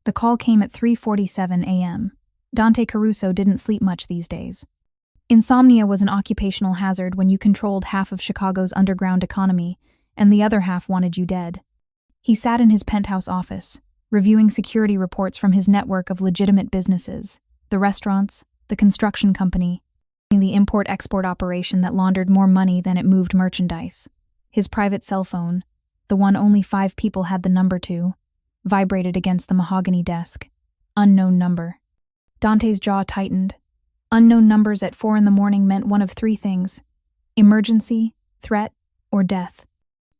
The call came at 3:47 a.m. Dante Caruso didn't sleep much these days. Insomnia was an occupational hazard when you controlled half of Chicago's underground economy and the other half wanted you dead. He sat in his penthouse office, reviewing security reports from his network of legitimate businesses, the restaurants, the construction company, the import-export operation that laundered more money than it moved merchandise. His private cell phone, the one only 5 people had the number to, vibrated against the mahogany desk. Unknown number. Dante's jaw tightened. Unknown numbers at 4 a.m. meant one of 3 things: emergency, threat, or death.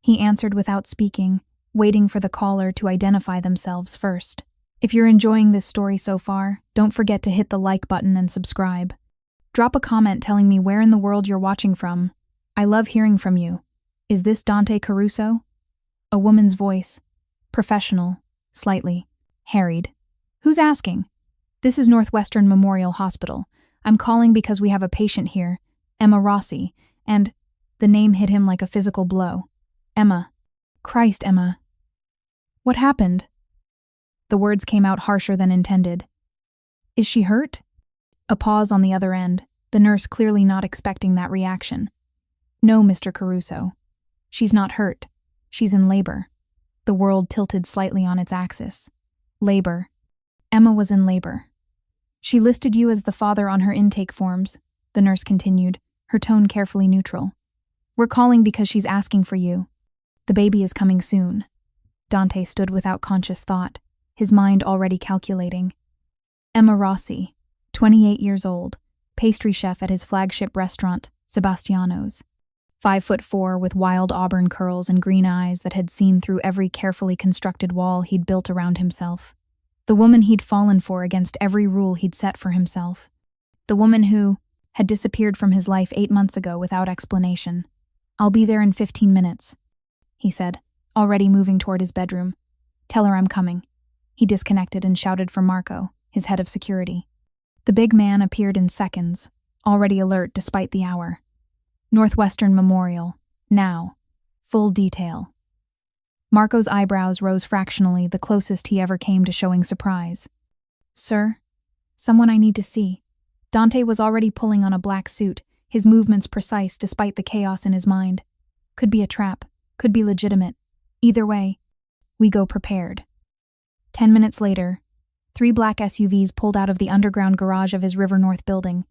He answered without speaking, waiting for the caller to identify themselves first. If you're enjoying this story so far, don't forget to hit the like button and subscribe. Drop a comment telling me where in the world you're watching from. I love hearing from you. Is this Dante Caruso? A woman's voice. Professional, slightly harried. Who's asking? This is Northwestern Memorial Hospital. I'm calling because we have a patient here, Emma Rossi, and the name hit him like a physical blow. Emma. Christ, Emma. What happened? The words came out harsher than intended. Is she hurt? A pause on the other end, the nurse clearly not expecting that reaction. No, Mr. Caruso. She's not hurt. She's in labor. The world tilted slightly on its axis. Labor. Emma was in labor. She listed you as the father on her intake forms, the nurse continued, her tone carefully neutral. We're calling because she's asking for you. The baby is coming soon. Dante stood without conscious thought, his mind already calculating. Emma Rossi, 28 years old, pastry chef at his flagship restaurant, Sebastiano's. 5'4" with wild auburn curls and green eyes that had seen through every carefully constructed wall he'd built around himself. The woman he'd fallen for against every rule he'd set for himself. The woman who had disappeared from his life 8 months ago without explanation. I'll be there in 15 minutes, he said, already moving toward his bedroom. Tell her I'm coming. He disconnected and shouted for Marco, his head of security. The big man appeared in seconds, already alert despite the hour. Northwestern Memorial, now. Full detail. Marco's eyebrows rose fractionally, the closest he ever came to showing surprise. Sir? Someone I need to see. Dante was already pulling on a black suit, his movements precise despite the chaos in his mind. Could be a trap, could be legitimate. Either way, we go prepared. 10 minutes later, 3 black SUVs pulled out of the underground garage of his River North building,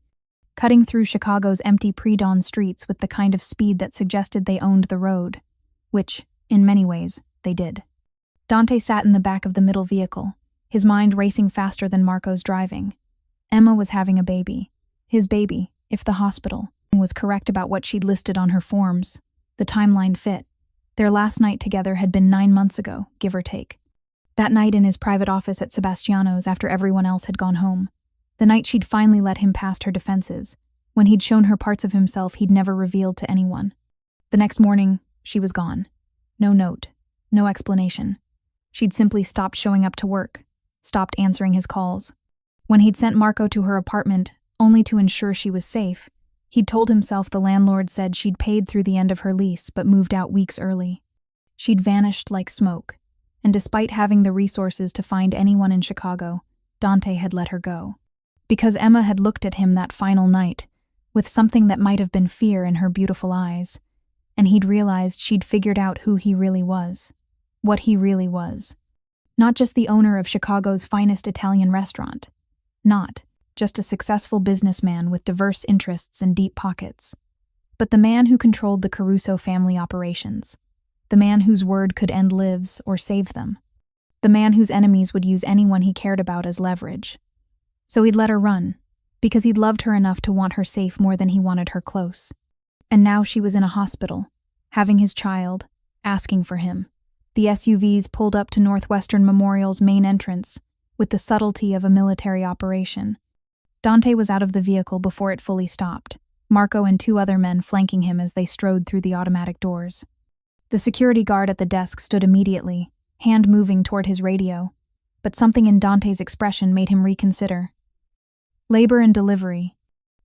cutting through Chicago's empty pre-dawn streets with the kind of speed that suggested they owned the road, which, in many ways, they did. Dante sat in the back of the middle vehicle, his mind racing faster than Marco's driving. Emma was having a baby. His baby, if the hospital was correct about what she'd listed on her forms. The timeline fit. Their last night together had been 9 months ago, give or take. That night in his private office at Sebastiano's after everyone else had gone home. The night she'd finally let him past her defenses, when he'd shown her parts of himself he'd never revealed to anyone. The next morning, she was gone. No note, no explanation. She'd simply stopped showing up to work, stopped answering his calls. When he'd sent Marco to her apartment, only to ensure she was safe, he'd told himself the landlord said she'd paid through the end of her lease but moved out weeks early. She'd vanished like smoke, and despite having the resources to find anyone in Chicago, Dante had let her go. Because Emma had looked at him that final night, with something that might have been fear in her beautiful eyes, and he'd realized she'd figured out who he really was, what he really was. Not just the owner of Chicago's finest Italian restaurant. Not just a successful businessman with diverse interests and deep pockets. But the man who controlled the Caruso family operations. The man whose word could end lives or save them. The man whose enemies would use anyone he cared about as leverage. So he'd let her run, because he'd loved her enough to want her safe more than he wanted her close. And now she was in a hospital, having his child, asking for him. The SUVs pulled up to Northwestern Memorial's main entrance, with the subtlety of a military operation. Dante was out of the vehicle before it fully stopped, Marco and 2 other men flanking him as they strode through the automatic doors. The security guard at the desk stood immediately, hand moving toward his radio, but something in Dante's expression made him reconsider. Labor and delivery,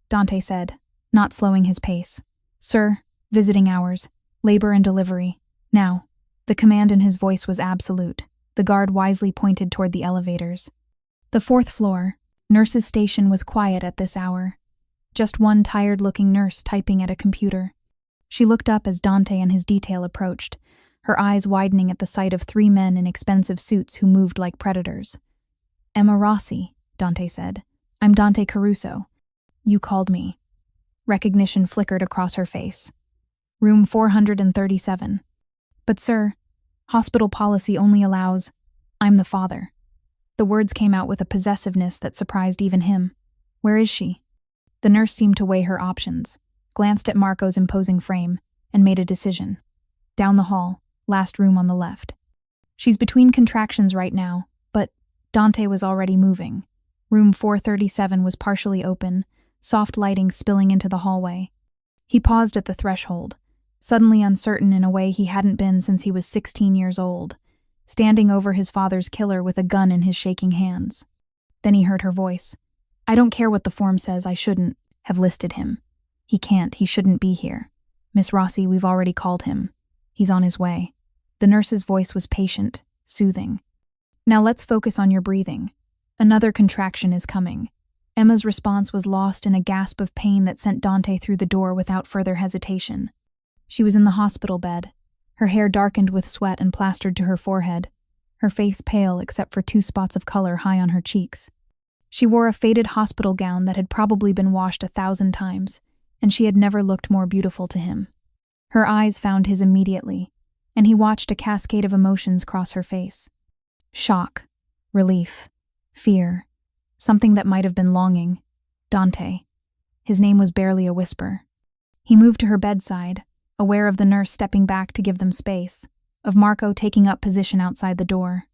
Dante said, not slowing his pace. Sir, visiting hours, labor and delivery. Now. The command in his voice was absolute, The guard wisely pointed toward the elevators. The 4th floor, nurse's station, was quiet at this hour. Just one tired-looking nurse typing at a computer. She looked up as Dante and his detail approached, her eyes widening at the sight of 3 men in expensive suits who moved like predators. "Emma Rossi," Dante said. "I'm Dante Caruso. You called me." Recognition flickered across her face. "Room 437. But sir, hospital policy only allows—" "I'm the father." The words came out with a possessiveness that surprised even him. "Where is she?" The nurse seemed to weigh her options, glanced at Marco's imposing frame, and made a decision. "Down the hall, last room on the left." "She's between contractions right now, but—" Dante was already moving. Room 437 was partially open, soft lighting spilling into the hallway. He paused at the threshold, suddenly uncertain in a way he hadn't been since he was 16 years old, standing over his father's killer with a gun in his shaking hands. Then he heard her voice. "I don't care what the form says, I shouldn't have listed him. He shouldn't be here. Miss Rossi, we've already called him. He's on his way." The nurse's voice was patient, soothing. "Now let's focus on your breathing. Another contraction is coming." Emma's response was lost in a gasp of pain that sent Dante through the door without further hesitation. She was in the hospital bed, her hair darkened with sweat and plastered to her forehead, her face pale except for 2 spots of color high on her cheeks. She wore a faded hospital gown that had probably been washed 1,000 times, and she had never looked more beautiful to him. Her eyes found his immediately, and he watched a cascade of emotions cross her face. Shock, relief, fear, something that might have been longing. Dante. His name was barely a whisper. He moved to her bedside, aware of the nurse stepping back to give them space, of Marco taking up position outside the door.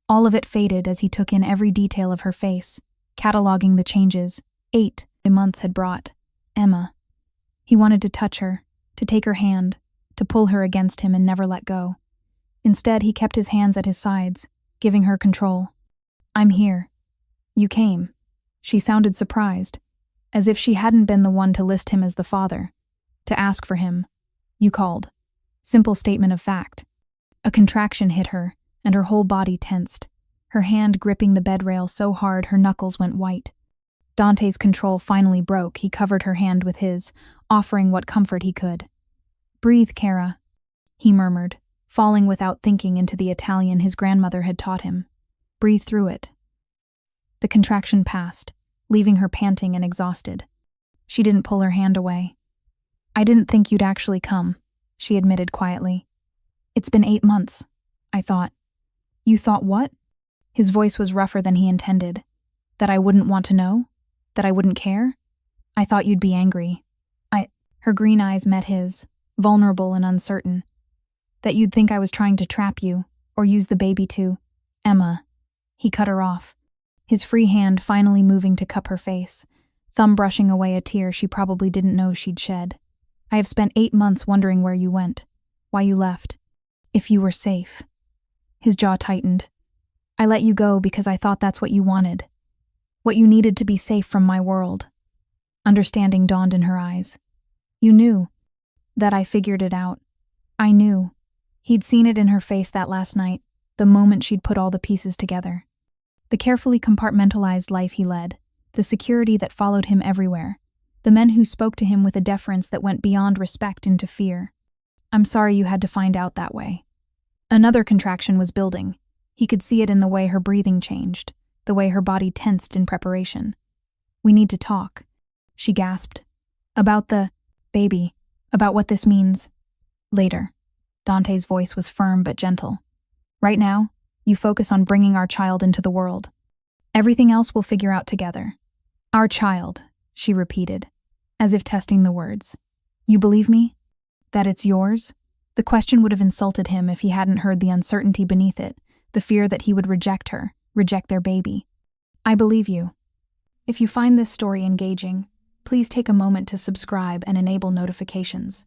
All of it faded as he took in every detail of her face, cataloging the changes 8 months had brought. Emma. He wanted to touch her, to take her hand, to pull her against him and never let go. Instead, he kept his hands at his sides, giving her control. "I'm here. You came." She sounded surprised, as if she hadn't been the one to list him as the father, to ask for him. "You called." Simple statement of fact. A contraction hit her, and her whole body tensed, her hand gripping the bed rail so hard her knuckles went white. Dante's control finally broke. He covered her hand with his, offering what comfort he could. "Breathe, Cara," he murmured, falling without thinking into the Italian his grandmother had taught him. "Breathe through it." The contraction passed, leaving her panting and exhausted. She didn't pull her hand away. "I didn't think you'd actually come," she admitted quietly. "It's been 8 months, I thought." "You thought what?" His voice was rougher than he intended. "That I wouldn't want to know? That I wouldn't care? I thought you'd be angry. Her green eyes met his, vulnerable and uncertain. "That you'd think I was trying to trap you, or use the baby to—" "Emma." He cut her off, his free hand finally moving to cup her face, thumb brushing away a tear she probably didn't know she'd shed. "I have spent 8 months wondering where you went, why you left, if you were safe." His jaw tightened. "I let you go because I thought that's what you wanted. What you needed to be safe from my world." Understanding dawned in her eyes. "You knew." "That I figured it out. I knew." He'd seen it in her face that last night, the moment she'd put all the pieces together. The carefully compartmentalized life he led, the security that followed him everywhere, the men who spoke to him with a deference that went beyond respect into fear. "I'm sorry you had to find out that way." Another contraction was building. He could see it in the way her breathing changed, the way her body tensed in preparation. "We need to talk," she gasped. "About the baby, about what this means." "Later." Dante's voice was firm but gentle. "Right now, you focus on bringing our child into the world. Everything else we'll figure out together." "Our child," she repeated, as if testing the words. "You believe me? That it's yours?" The question would have insulted him if he hadn't heard the uncertainty beneath it, the fear that he would reject her, reject their baby. "I believe you." If you find this story engaging, please take a moment to subscribe and enable notifications.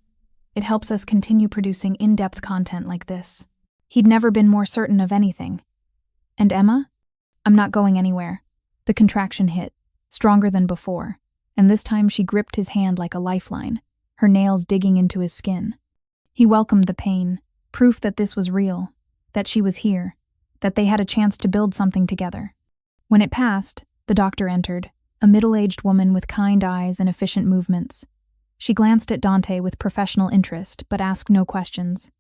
It helps us continue producing in-depth content like this. He'd never been more certain of anything. "And Emma?" "I'm not going anywhere." The contraction hit, stronger than before, and this time she gripped his hand like a lifeline, her nails digging into his skin. He welcomed the pain, proof that this was real, that she was here, that they had a chance to build something together. When it passed, the doctor entered, a middle-aged woman with kind eyes and efficient movements. She glanced at Dante with professional interest, but asked no questions.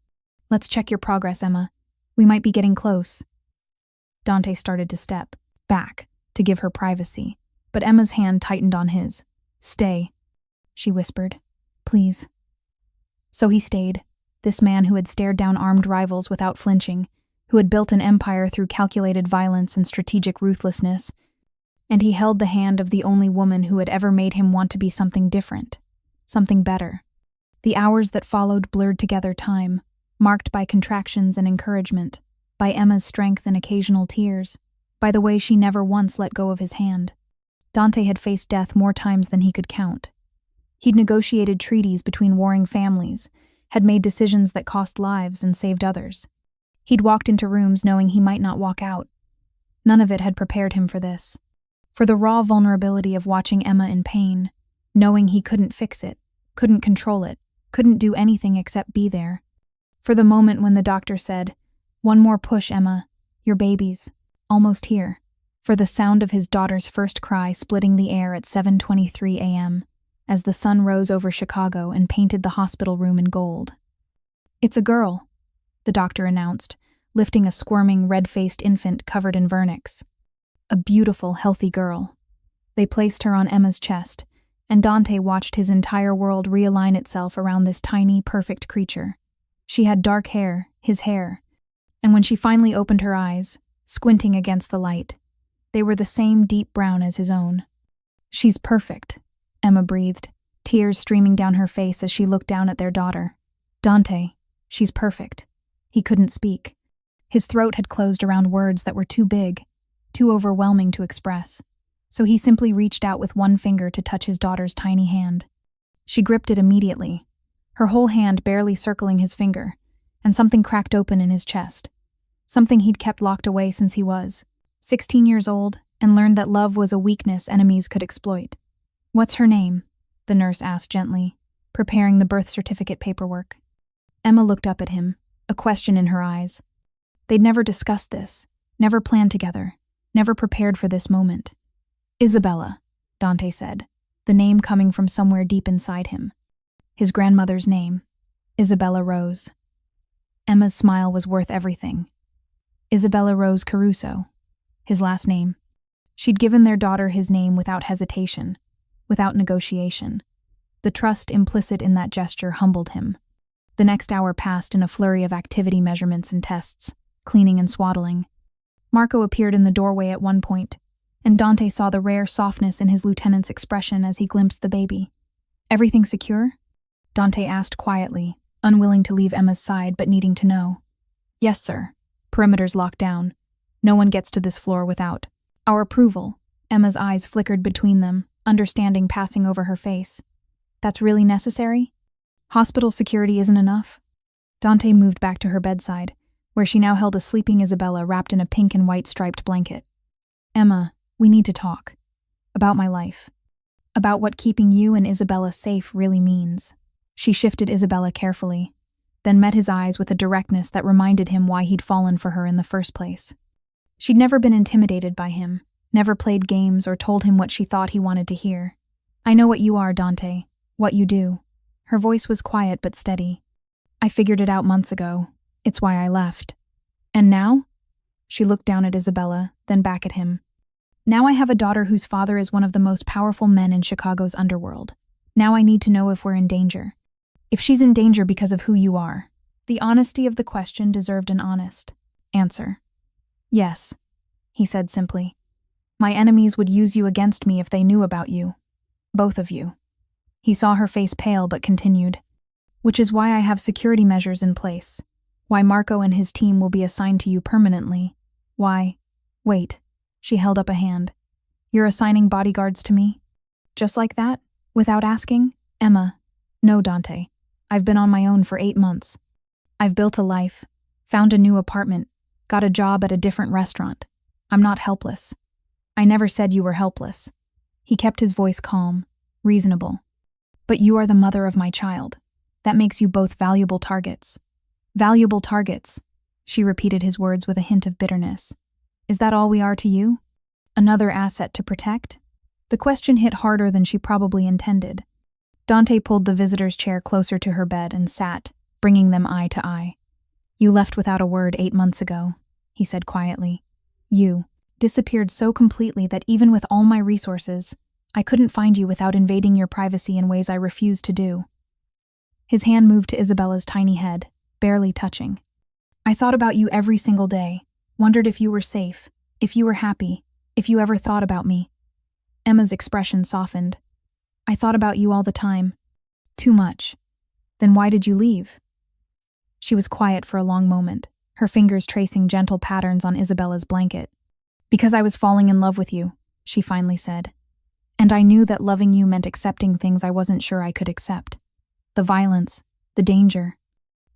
"Let's check your progress, Emma. We might be getting close." Dante started to step back to give her privacy, but Emma's hand tightened on his. "Stay," she whispered. "Please." So he stayed, this man who had stared down armed rivals without flinching, who had built an empire through calculated violence and strategic ruthlessness, and he held the hand of the only woman who had ever made him want to be something different, something better. The hours that followed blurred together time, marked by contractions and encouragement, by Emma's strength and occasional tears, by the way she never once let go of his hand. Dante had faced death more times than he could count. He'd negotiated treaties between warring families, had made decisions that cost lives and saved others. He'd walked into rooms knowing he might not walk out. None of it had prepared him for this. For the raw vulnerability of watching Emma in pain, knowing he couldn't fix it, couldn't control it, couldn't do anything except be there. For the moment when the doctor said, "One more push, Emma. Your baby's almost here." For the sound of his daughter's first cry splitting the air at 7:23 a.m., as the sun rose over Chicago and painted the hospital room in gold. "It's a girl," the doctor announced, lifting a squirming, red-faced infant covered in vernix. A beautiful, healthy girl. They placed her on Emma's chest, and Dante watched his entire world realign itself around this tiny, perfect creature. She had dark hair, his hair, and when she finally opened her eyes, squinting against the light, they were the same deep brown as his own. "She's perfect," Emma breathed, tears streaming down her face as she looked down at their daughter. "Dante, she's perfect." He couldn't speak. His throat had closed around words that were too big, too overwhelming to express, so he simply reached out with one finger to touch his daughter's tiny hand. She gripped it immediately, her whole hand barely circling his finger, and something cracked open in his chest. Something he'd kept locked away since he was 16 years old and learned that love was a weakness enemies could exploit. "What's her name?" the nurse asked gently, preparing the birth certificate paperwork. Emma looked up at him, a question in her eyes. They'd never discussed this, never planned together, never prepared for this moment. "Isabella," Dante said, the name coming from somewhere deep inside him. His grandmother's name, Isabella Rose. Emma's smile was worth everything. Isabella Rose Caruso, his last name. She'd given their daughter his name without hesitation, without negotiation. The trust implicit in that gesture humbled him. The next hour passed in a flurry of activity measurements and tests, cleaning and swaddling. Marco appeared in the doorway at one point, and Dante saw the rare softness in his lieutenant's expression as he glimpsed the baby. "Everything secure?" Dante asked quietly, unwilling to leave Emma's side but needing to know. "Yes, sir. Perimeter's locked down. No one gets to this floor without our approval." Emma's eyes flickered between them, understanding passing over her face. "That's really necessary? Hospital security isn't enough?" Dante moved back to her bedside, where she now held a sleeping Isabella wrapped in a pink and white striped blanket. "Emma, we need to talk. About my life. About what keeping you and Isabella safe really means." She shifted Isabella carefully, then met his eyes with a directness that reminded him why he'd fallen for her in the first place. She'd never been intimidated by him, never played games or told him what she thought he wanted to hear. "I know what you are, Dante, what you do." Her voice was quiet but steady. "I figured it out months ago. It's why I left. And now?" She looked down at Isabella, then back at him. "Now I have a daughter whose father is one of the most powerful men in Chicago's underworld. Now I need to know if we're in danger. If she's in danger because of who you are." The honesty of the question deserved an honest answer. "Yes," he said simply. "My enemies would use you against me if they knew about you. Both of you." He saw her face pale but continued. "Which is why I have security measures in place. Why Marco and his team will be assigned to you permanently. Why—" "Wait." She held up a hand. "You're assigning bodyguards to me? Just like that? Without asking?" "Emma." "No, Dante. I've been on my own for 8 months. I've built a life, found a new apartment, got a job at a different restaurant. I'm not helpless." "I never said you were helpless." He kept his voice calm, reasonable. "But you are the mother of my child. That makes you both valuable targets." "Valuable targets." She repeated his words with a hint of bitterness. Is that all we are to you? Another asset to protect? The question hit harder than she probably intended. Dante pulled the visitor's chair closer to her bed and sat, bringing them eye to eye. You left without a word 8 months ago, he said quietly. You disappeared so completely that even with all my resources, I couldn't find you without invading your privacy in ways I refused to do. His hand moved to Isabella's tiny head, barely touching. I thought about you every single day, wondered if you were safe, if you were happy, if you ever thought about me. Emma's expression softened. I thought about you all the time. Too much. Then why did you leave? She was quiet for a long moment, her fingers tracing gentle patterns on Isabella's blanket. Because I was falling in love with you, she finally said. And I knew that loving you meant accepting things I wasn't sure I could accept. The violence, the danger,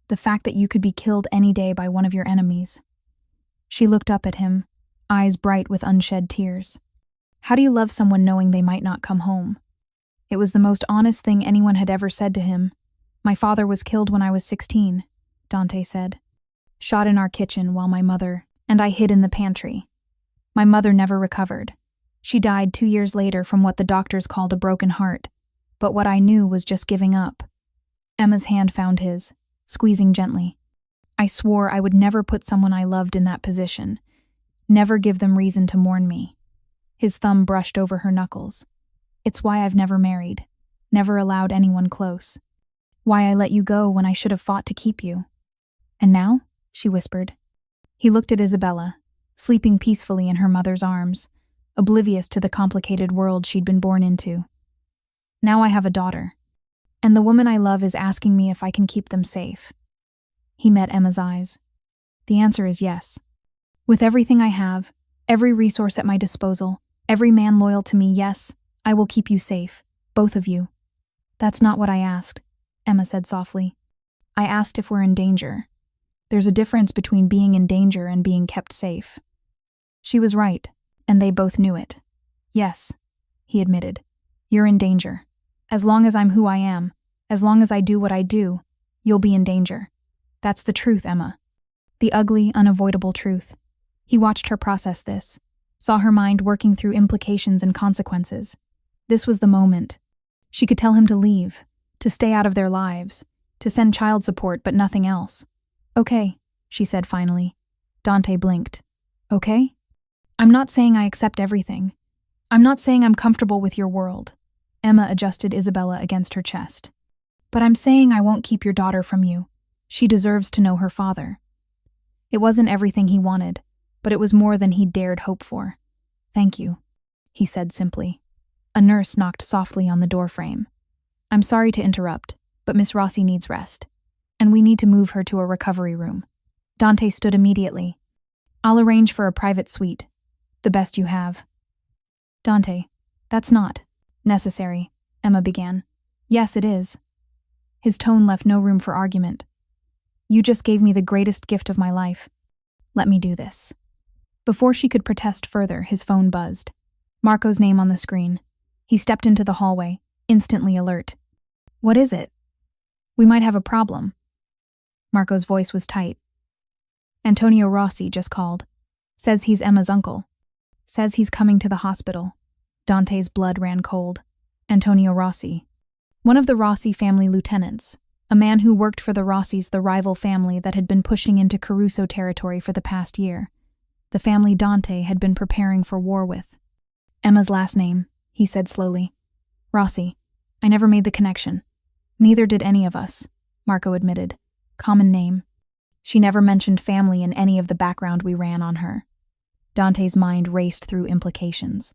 the fact that you could be killed any day by one of your enemies. She looked up at him, eyes bright with unshed tears. How do you love someone knowing they might not come home? It was the most honest thing anyone had ever said to him. My father was killed when I was 16, Dante said. Shot in our kitchen while my mother and I hid in the pantry. My mother never recovered. She died 2 years later from what the doctors called a broken heart, but what I knew was just giving up. Emma's hand found his, squeezing gently. I swore I would never put someone I loved in that position, never give them reason to mourn me. His thumb brushed over her knuckles. It's why I've never married, never allowed anyone close. Why I let you go when I should have fought to keep you. And now? She whispered. He looked at Isabella, sleeping peacefully in her mother's arms, oblivious to the complicated world she'd been born into. Now I have a daughter, and the woman I love is asking me if I can keep them safe. He met Emma's eyes. The answer is yes. With everything I have, every resource at my disposal, every man loyal to me, yes, I will keep you safe, both of you. That's not what I asked, Emma said softly. I asked if we're in danger. There's a difference between being in danger and being kept safe. She was right, and they both knew it. Yes, he admitted. You're in danger. As long as I'm who I am, as long as I do what I do, you'll be in danger. That's the truth, Emma. The ugly, unavoidable truth. He watched her process this, saw her mind working through implications and consequences. This was the moment. She could tell him to leave, to stay out of their lives, to send child support, but nothing else. Okay, she said finally. Dante blinked. Okay? I'm not saying I accept everything. I'm not saying I'm comfortable with your world. Emma adjusted Isabella against her chest. But I'm saying I won't keep your daughter from you. She deserves to know her father. It wasn't everything he wanted, but it was more than he dared hope for. Thank you, he said simply. A nurse knocked softly on the doorframe. I'm sorry to interrupt, but Miss Rossi needs rest, and we need to move her to a recovery room. Dante stood immediately. I'll arrange for a private suite, the best you have. Dante, that's not necessary, Emma began. Yes, it is. His tone left no room for argument. You just gave me the greatest gift of my life. Let me do this. Before she could protest further, his phone buzzed. Marco's name on the screen. He stepped into the hallway, instantly alert. What is it? We might have a problem. Marco's voice was tight. Antonio Rossi just called. Says he's Emma's uncle. Says he's coming to the hospital. Dante's blood ran cold. Antonio Rossi. One of the Rossi family lieutenants. A man who worked for the Rossis, the rival family that had been pushing into Caruso territory for the past year. The family Dante had been preparing for war with. Emma's last name, he said slowly. Rossi. I never made the connection. Neither did any of us, Marco admitted. Common name. She never mentioned family in any of the background we ran on her. Dante's mind raced through implications.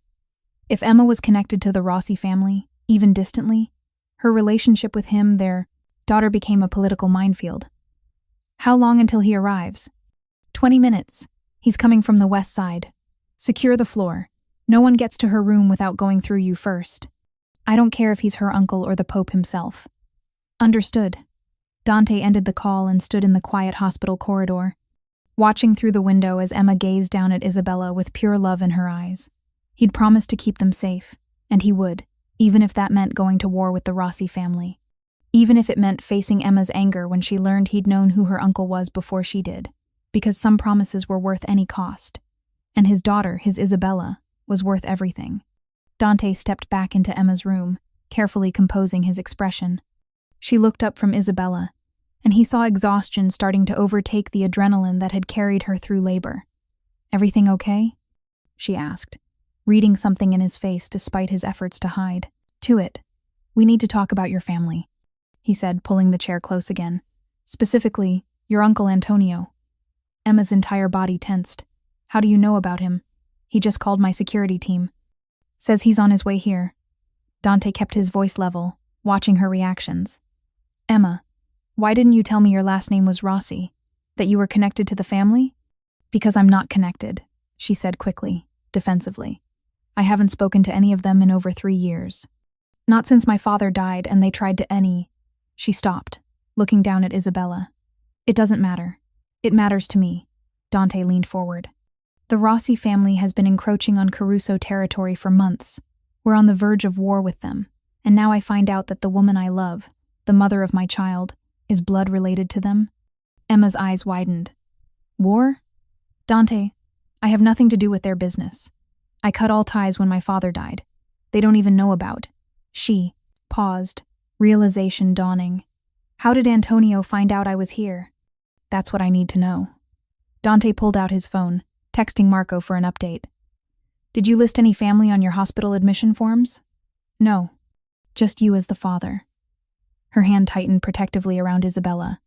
If Emma was connected to the Rossi family, even distantly, her relationship with him, their daughter, became a political minefield. How long until he arrives? 20 minutes. He's coming from the west side. Secure the floor. No one gets to her room without going through you first. I don't care if he's her uncle or the Pope himself. Understood. Dante ended the call and stood in the quiet hospital corridor, watching through the window as Emma gazed down at Isabella with pure love in her eyes. He'd promised to keep them safe, and he would, even if that meant going to war with the Rossi family. Even if it meant facing Emma's anger when she learned he'd known who her uncle was before she did. because some promises were worth any cost. And his daughter, his Isabella, was worth everything. Dante stepped back into Emma's room, carefully composing his expression. She looked up from Isabella, and he saw exhaustion starting to overtake the adrenaline that had carried her through labor. "Everything okay?" she asked, reading something in his face despite his efforts to hide. "To it. We need to talk about your family," he said, pulling the chair close again. "Specifically, your uncle Antonio." Emma's entire body tensed. "How do you know about him?" "He just called my security team. Says he's on his way here." Dante kept his voice level, watching her reactions. "Emma, why didn't you tell me your last name was Rossi? That you were connected to the family?" "Because I'm not connected," she said quickly, defensively. "I haven't spoken to any of them in over 3 years. Not since my father died and they tried to any—" She stopped, looking down at Isabella. "It doesn't matter. It matters to me." Dante leaned forward. "The Rossi family has been encroaching on Caruso territory for months. We're on the verge of war with them, and now I find out that the woman I love, the mother of my child, is blood related to them." Emma's eyes widened. "War? Dante, I have nothing to do with their business. I cut all ties when my father died. They don't even know about." She paused, realization dawning. "How did Antonio find out I was here?" "That's what I need to know." Dante pulled out his phone, texting Marco for an update. "Did you list any family on your hospital admission forms?" "No. Just you as the father." Her hand tightened protectively around Isabella.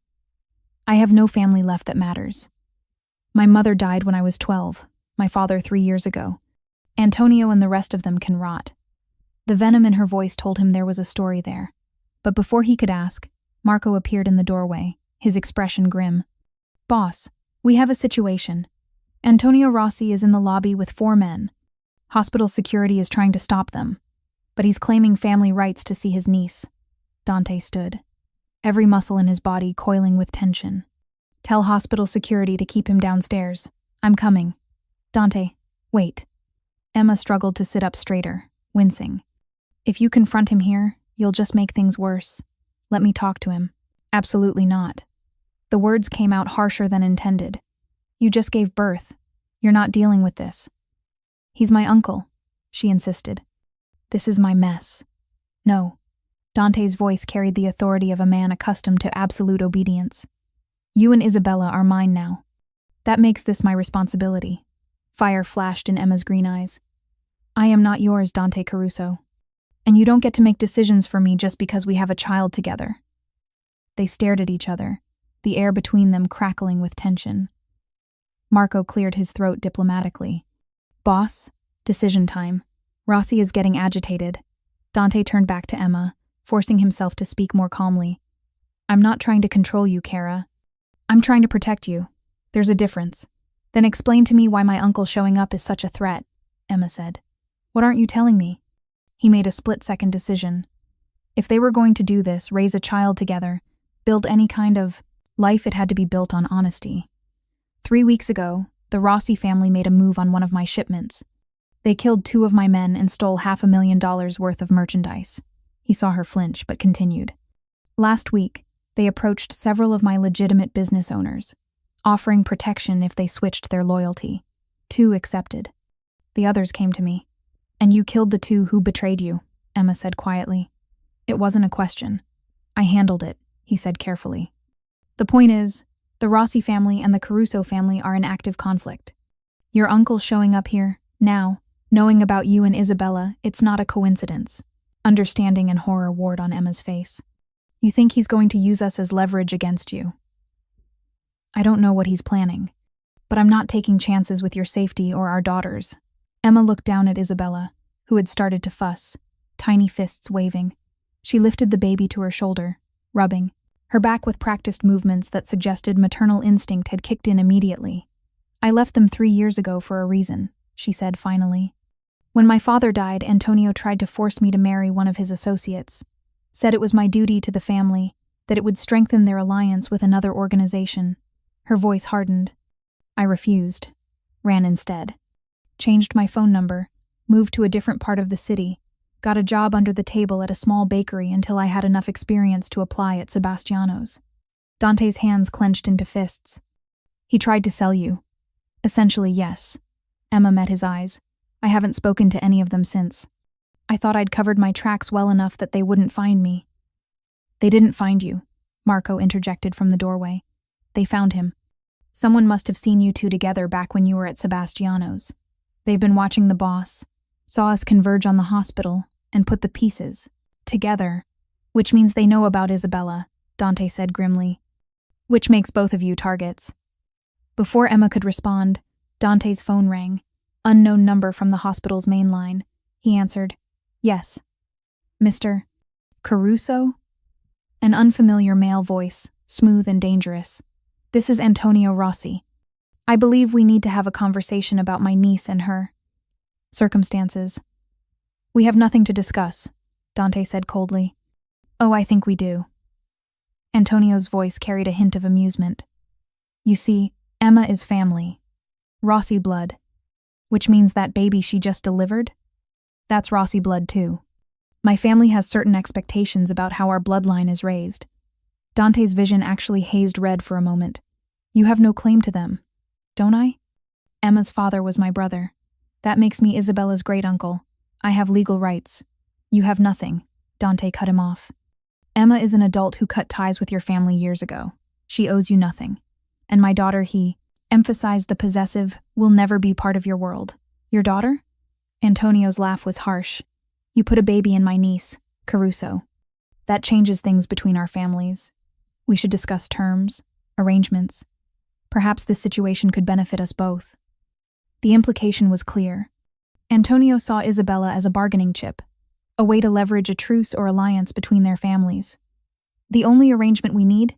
"I have no family left that matters. My mother died when I was 12, my father 3 years ago. Antonio and the rest of them can rot." The venom in her voice told him there was a story there. But before he could ask, Marco appeared in the doorway, his expression grim. "Boss, we have a situation. Antonio Rossi is in the lobby with 4 men. Hospital security is trying to stop them, but he's claiming family rights to see his niece." Dante stood, every muscle in his body coiling with tension. "Tell hospital security to keep him downstairs. I'm coming." "Dante, wait." Emma struggled to sit up straighter, wincing. "If you confront him here, you'll just make things worse. Let me talk to him." "Absolutely not." The words came out harsher than intended. "You just gave birth. You're not dealing with this." "He's my uncle," she insisted. "This is my mess." "No." Dante's voice carried the authority of a man accustomed to absolute obedience. "You and Isabella are mine now. That makes this my responsibility." Fire flashed in Emma's green eyes. "I am not yours, Dante Caruso. And you don't get to make decisions for me just because we have a child together." They stared at each other, the air between them crackling with tension. Marco cleared his throat diplomatically. "Boss, decision time. Rossi is getting agitated." Dante turned back to Emma, forcing himself to speak more calmly. "I'm not trying to control you, Kara. I'm trying to protect you. There's a difference." "Then explain to me why my uncle showing up is such a threat," Emma said. "What aren't you telling me?" He made a split-second decision. If they were going to do this, raise a child together, build any kind of life, it had to be built on honesty. 3 weeks ago, the Rossi family made a move on one of my shipments. They killed 2 of my men and stole $500,000 worth of merchandise. He saw her flinch, but continued. "Last week, they approached several of my legitimate business owners, offering protection if they switched their loyalty. 2 accepted. The others came to me. And you killed the 2 who betrayed you," Emma said quietly. "It wasn't a question. I handled it," he said carefully. "The point is, the Rossi family and the Caruso family are in active conflict. Your uncle showing up here, now, knowing about you and Isabella, it's not a coincidence." Understanding and horror warred on Emma's face. "You think he's going to use us as leverage against you?" "I don't know what he's planning, but I'm not taking chances with your safety or our daughters." Emma looked down at Isabella, who had started to fuss, tiny fists waving. She lifted the baby to her shoulder, rubbing, her back with practiced movements that suggested maternal instinct had kicked in immediately. "I left them 3 years ago for a reason," she said finally. "When my father died, Antonio tried to force me to marry one of his associates. Said it was my duty to the family, that it would strengthen their alliance with another organization." Her voice hardened. "I refused. Ran instead. Changed my phone number, moved to a different part of the city, got a job under the table at a small bakery until I had enough experience to apply at Sebastiano's." Dante's hands clenched into fists. He tried to sell you. Essentially, yes. Emma met his eyes. I haven't spoken to any of them since. I thought I'd covered my tracks well enough that they wouldn't find me. They didn't find you, Marco interjected from the doorway. They found him. Someone must have seen you two together back when you were at Sebastiano's. They've been watching the boss, saw us converge on the hospital, and put the pieces together, which means they know about Isabella, Dante said grimly. Which makes both of you targets. Before Emma could respond, Dante's phone rang. Unknown number from the hospital's main line. He answered, Yes. Mr. Caruso? An unfamiliar male voice, smooth and dangerous. This is Antonio Rossi. I believe we need to have a conversation about my niece and her circumstances. We have nothing to discuss, Dante said coldly. Oh, I think we do. Antonio's voice carried a hint of amusement. You see, Emma is family. Rossi blood. Which means that baby she just delivered? That's Rossi blood too. My family has certain expectations about how our bloodline is raised. Dante's vision actually hazed red for a moment. You have no claim to them, don't I? Emma's father was my brother. That makes me Isabella's great-uncle. I have legal rights. You have nothing. Dante cut him off. Emma is an adult who cut ties with your family years ago. She owes you nothing. And my daughter, he emphasized the possessive, will never be part of your world. Your daughter? Antonio's laugh was harsh. You put a baby in my niece, Caruso. That changes things between our families. We should discuss terms, arrangements. Perhaps this situation could benefit us both. The implication was clear. Antonio saw Isabella as a bargaining chip, a way to leverage a truce or alliance between their families. The only arrangement we need,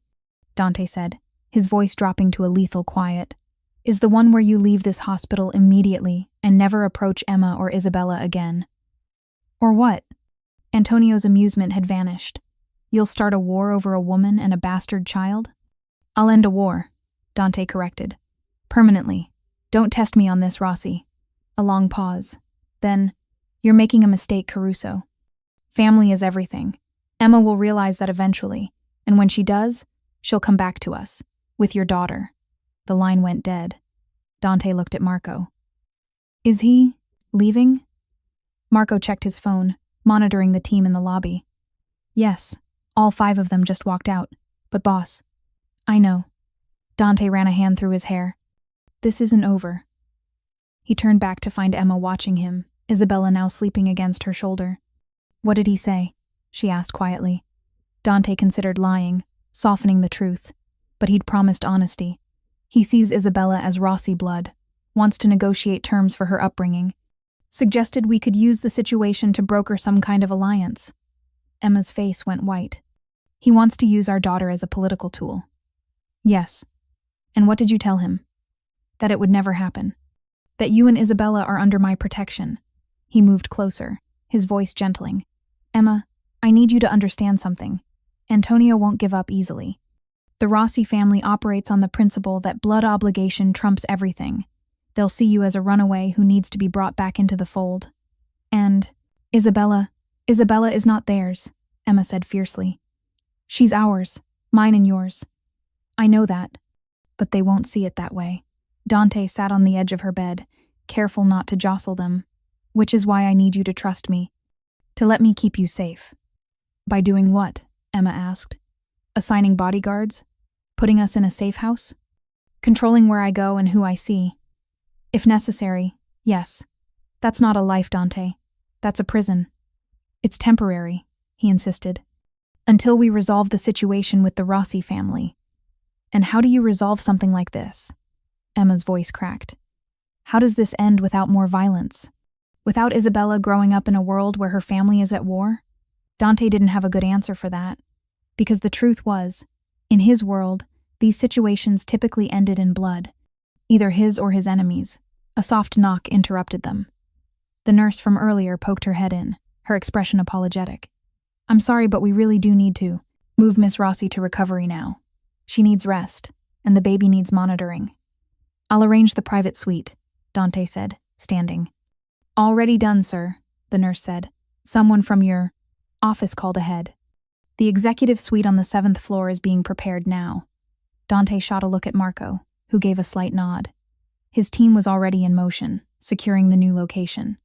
Dante said, his voice dropping to a lethal quiet, is the one where you leave this hospital immediately and never approach Emma or Isabella again. Or what? Antonio's amusement had vanished. You'll start a war over a woman and a bastard child? I'll end a war, Dante corrected. Permanently. Don't test me on this, Rossi. A long pause. Then, you're making a mistake, Caruso. Family is everything. Emma will realize that eventually, and when she does, she'll come back to us, with your daughter. The line went dead. Dante looked at Marco. Is he leaving? Marco checked his phone, monitoring the team in the lobby. Yes, all 5 of them just walked out. But boss, I know. Dante ran a hand through his hair. This isn't over. He turned back to find Emma watching him, Isabella now sleeping against her shoulder. What did he say? She asked quietly. Dante considered lying, softening the truth, but he'd promised honesty. He sees Isabella as Rossi blood, wants to negotiate terms for her upbringing, suggested we could use the situation to broker some kind of alliance. Emma's face went white. He wants to use our daughter as a political tool. Yes. And what did you tell him? That it would never happen. That you and Isabella are under my protection. He moved closer, his voice gentling. Emma, I need you to understand something. Antonio won't give up easily. The Rossi family operates on the principle that blood obligation trumps everything. They'll see you as a runaway who needs to be brought back into the fold. And Isabella is not theirs, Emma said fiercely. She's ours, mine and yours. I know that, but they won't see it that way. Dante sat on the edge of her bed, careful not to jostle them, which is why I need you to trust me, to let me keep you safe. By doing what? Emma asked. Assigning bodyguards? Putting us in a safe house? Controlling where I go and who I see? If necessary, yes. That's not a life, Dante. That's a prison. It's temporary, he insisted. Until we resolve the situation with the Rossi family. And how do you resolve something like this? Emma's voice cracked. How does this end without more violence? Without Isabella growing up in a world where her family is at war? Dante didn't have a good answer for that. Because the truth was, in his world, these situations typically ended in blood. Either his or his enemies. A soft knock interrupted them. The nurse from earlier poked her head in, her expression apologetic. I'm sorry, but we really do need to move Miss Rossi to recovery now. She needs rest, and the baby needs monitoring. I'll arrange the private suite, Dante said, standing. Already done, sir, the nurse said. Someone from your office called ahead. The executive suite on the 7th floor is being prepared now. Dante shot a look at Marco. who gave a slight nod. His team was already in motion, securing the new location.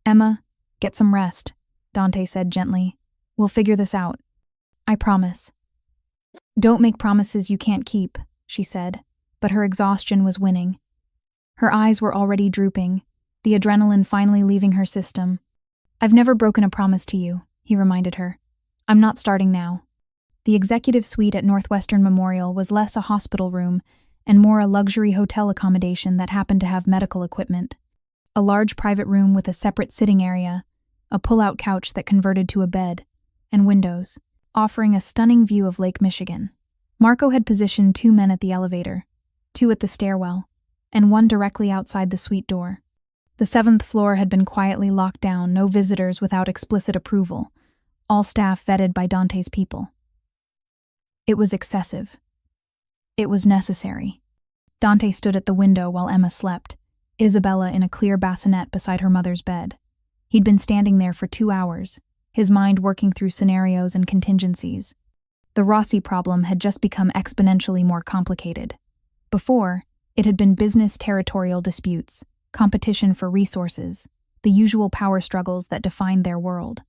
"Emma, get some rest," Dante said gently. "We'll figure this out. I promise." "Don't make promises you can't keep," she said, but her exhaustion was winning. Her eyes were already drooping, the adrenaline finally leaving her system. "I've never broken a promise to you," he reminded her. "I'm not starting now." The executive suite at Northwestern Memorial was less a hospital room and more a luxury hotel accommodation that happened to have medical equipment. A large private room with a separate sitting area, a pull-out couch that converted to a bed, and windows, offering a stunning view of Lake Michigan. Marco had positioned 2 men at the elevator, 2 at the stairwell, and 1 directly outside the suite door. The 7th floor had been quietly locked down, no visitors without explicit approval, all staff vetted by Dante's people. It was excessive. It was necessary. Dante stood at the window while Emma slept, Isabella in a clear bassinet beside her mother's bed. He'd been standing there for 2 hours, his mind working through scenarios and contingencies. The Rossi problem had just become exponentially more complicated. Before, it had been business territorial disputes, competition for resources, the usual power struggles that defined their world.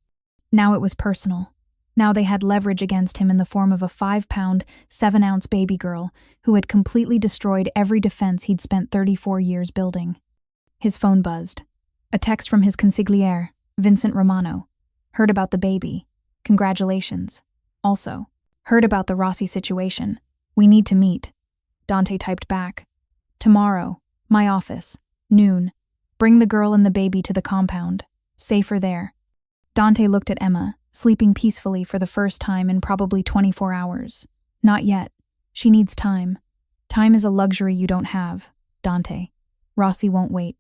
Now it was personal. Now they had leverage against him in the form of a 5-pound, 7-ounce baby girl who had completely destroyed every defense he'd spent 34 years building. His phone buzzed. A text from his consigliere, Vincent Romano. "Heard about the baby. Congratulations. Also, heard about the Rossi situation. We need to meet." Dante typed back. "Tomorrow, my office, noon. Bring the girl and the baby to the compound. Safer there." Dante looked at Emma, sleeping peacefully for the first time in probably 24 hours. "Not yet. She needs time. Time is a luxury you don't have, Dante. Rossi won't wait."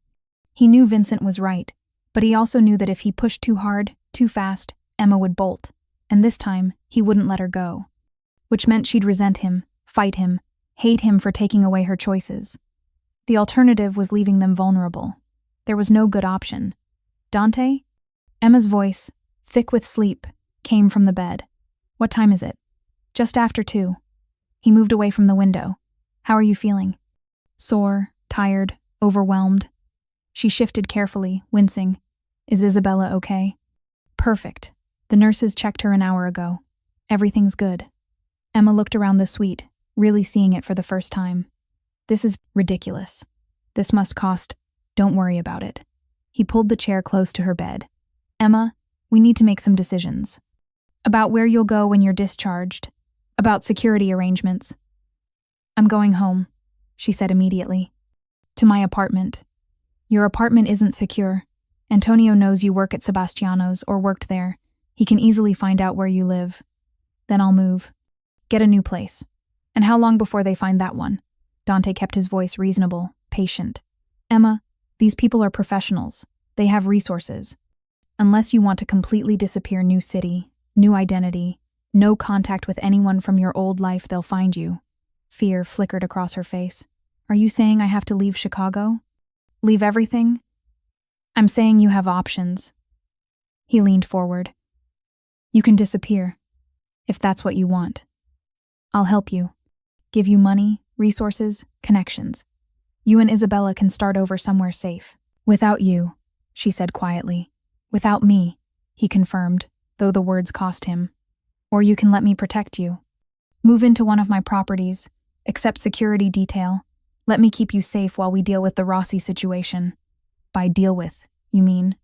He knew Vincent was right, but he also knew that if he pushed too hard, too fast, Emma would bolt, and this time he wouldn't let her go. Which meant she'd resent him, fight him, hate him for taking away her choices. The alternative was leaving them vulnerable. There was no good option. "Dante?" Emma's voice, thick with sleep, came from the bed. "What time is it?" "Just after 2. He moved away from the window. "How are you feeling?" "Sore, tired, overwhelmed." She shifted carefully, wincing. "Is Isabella okay?" "Perfect. The nurses checked her an hour ago. Everything's good." Emma looked around the suite, really seeing it for the first time. "This is ridiculous. This must cost. Don't worry about it." He pulled the chair close to her bed. "Emma, we need to make some decisions. About where you'll go when you're discharged. About security arrangements." "I'm going home," she said immediately. "To my apartment." "Your apartment isn't secure. Antonio knows you work at Sebastiano's or worked there. He can easily find out where you live. Then I'll move. Get a new place." "And how long before they find that one?" Dante kept his voice reasonable, patient. "Emma, these people are professionals. They have resources. Unless you want to completely disappear, new city, new identity, no contact with anyone from your old life, they'll find you." Fear flickered across her face. "Are you saying I have to leave Chicago? Leave everything?" "I'm saying you have options." He leaned forward. "You can disappear, if that's what you want. I'll help you. Give you money, resources, connections. You and Isabella can start over somewhere safe." "Without you," she said quietly. "Without me," he confirmed, though the words cost him. "Or you can let me protect you. Move into one of my properties, accept security detail. Let me keep you safe while we deal with the Rossi situation." "By deal with, you mean?"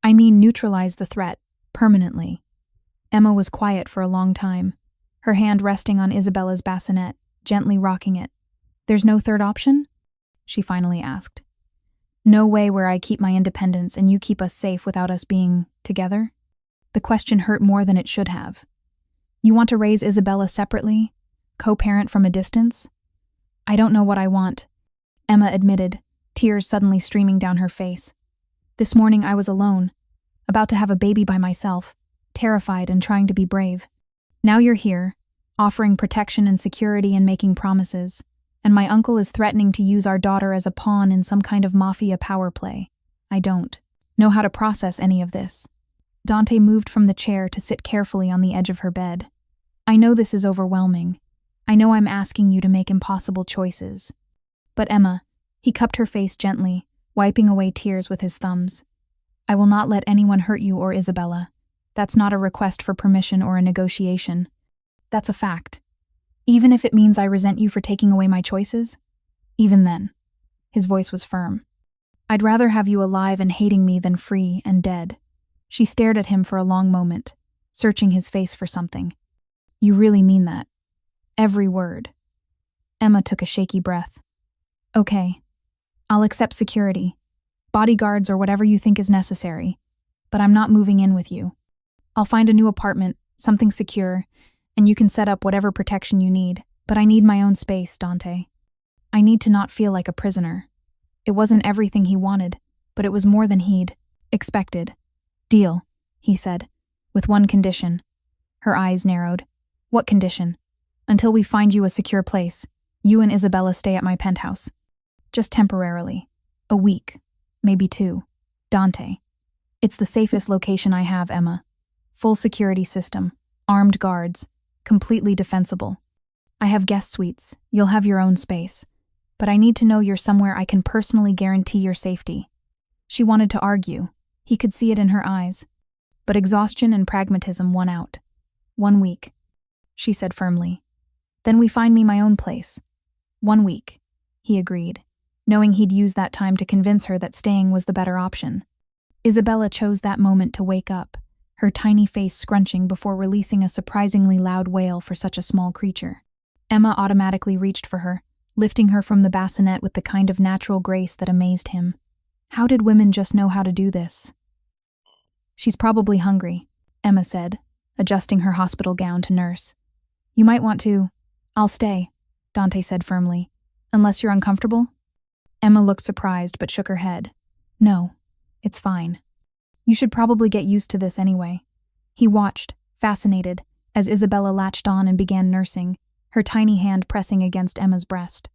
"I mean neutralize the threat, permanently." Emma was quiet for a long time, her hand resting on Isabella's bassinet, gently rocking it. "There's no third option?" she finally asked. "No way where I keep my independence and you keep us safe without us being together?" The question hurt more than it should have. "You want to raise Isabella separately? Co-parent from a distance?" "I don't know what I want," Emma admitted, tears suddenly streaming down her face. "This morning I was alone, about to have a baby by myself, terrified and trying to be brave. Now you're here, offering protection and security and making promises. And my uncle is threatening to use our daughter as a pawn in some kind of Mafia power play. I don't know how to process any of this." Dante moved from the chair to sit carefully on the edge of her bed. "I know this is overwhelming. I know I'm asking you to make impossible choices. But Emma, he cupped her face gently, wiping away tears with his thumbs. I will not let anyone hurt you or Isabella. That's not a request for permission or a negotiation. That's a fact. Even if it means I resent you for taking away my choices? Even then. His voice was firm. I'd rather have you alive and hating me than free and dead. She stared at him for a long moment, searching his face for something. You really mean that? Every word. Emma took a shaky breath. Okay. I'll accept security. Bodyguards or whatever you think is necessary. But I'm not moving in with you. I'll find a new apartment, something secure, and you can set up whatever protection you need. But I need my own space, Dante. I need to not feel like a prisoner. It wasn't everything he wanted, but it was more than he'd expected. Deal, he said, with one condition. Her eyes narrowed. What condition? Until we find you a secure place, you and Isabella stay at my penthouse. Just temporarily. A week. Maybe 2. Dante. It's the safest location I have, Emma. Full security system. Armed guards. Completely defensible. I have guest suites. You'll have your own space. But I need to know you're somewhere I can personally guarantee your safety. She wanted to argue. He could see it in her eyes. But exhaustion and pragmatism won out. 1 week, she said firmly. Then we find me my own place. 1 week, he agreed, knowing he'd use that time to convince her that staying was the better option. Isabella chose that moment to wake up, her tiny face scrunching before releasing a surprisingly loud wail for such a small creature. Emma automatically reached for her, lifting her from the bassinet with the kind of natural grace that amazed him. How did women just know how to do this? She's probably hungry, Emma said, adjusting her hospital gown to nurse. You might want to. I'll stay, Dante said firmly. Unless you're uncomfortable? Emma looked surprised but shook her head. No, it's fine. You should probably get used to this anyway. He watched, fascinated, as Isabella latched on and began nursing, her tiny hand pressing against Emma's breast.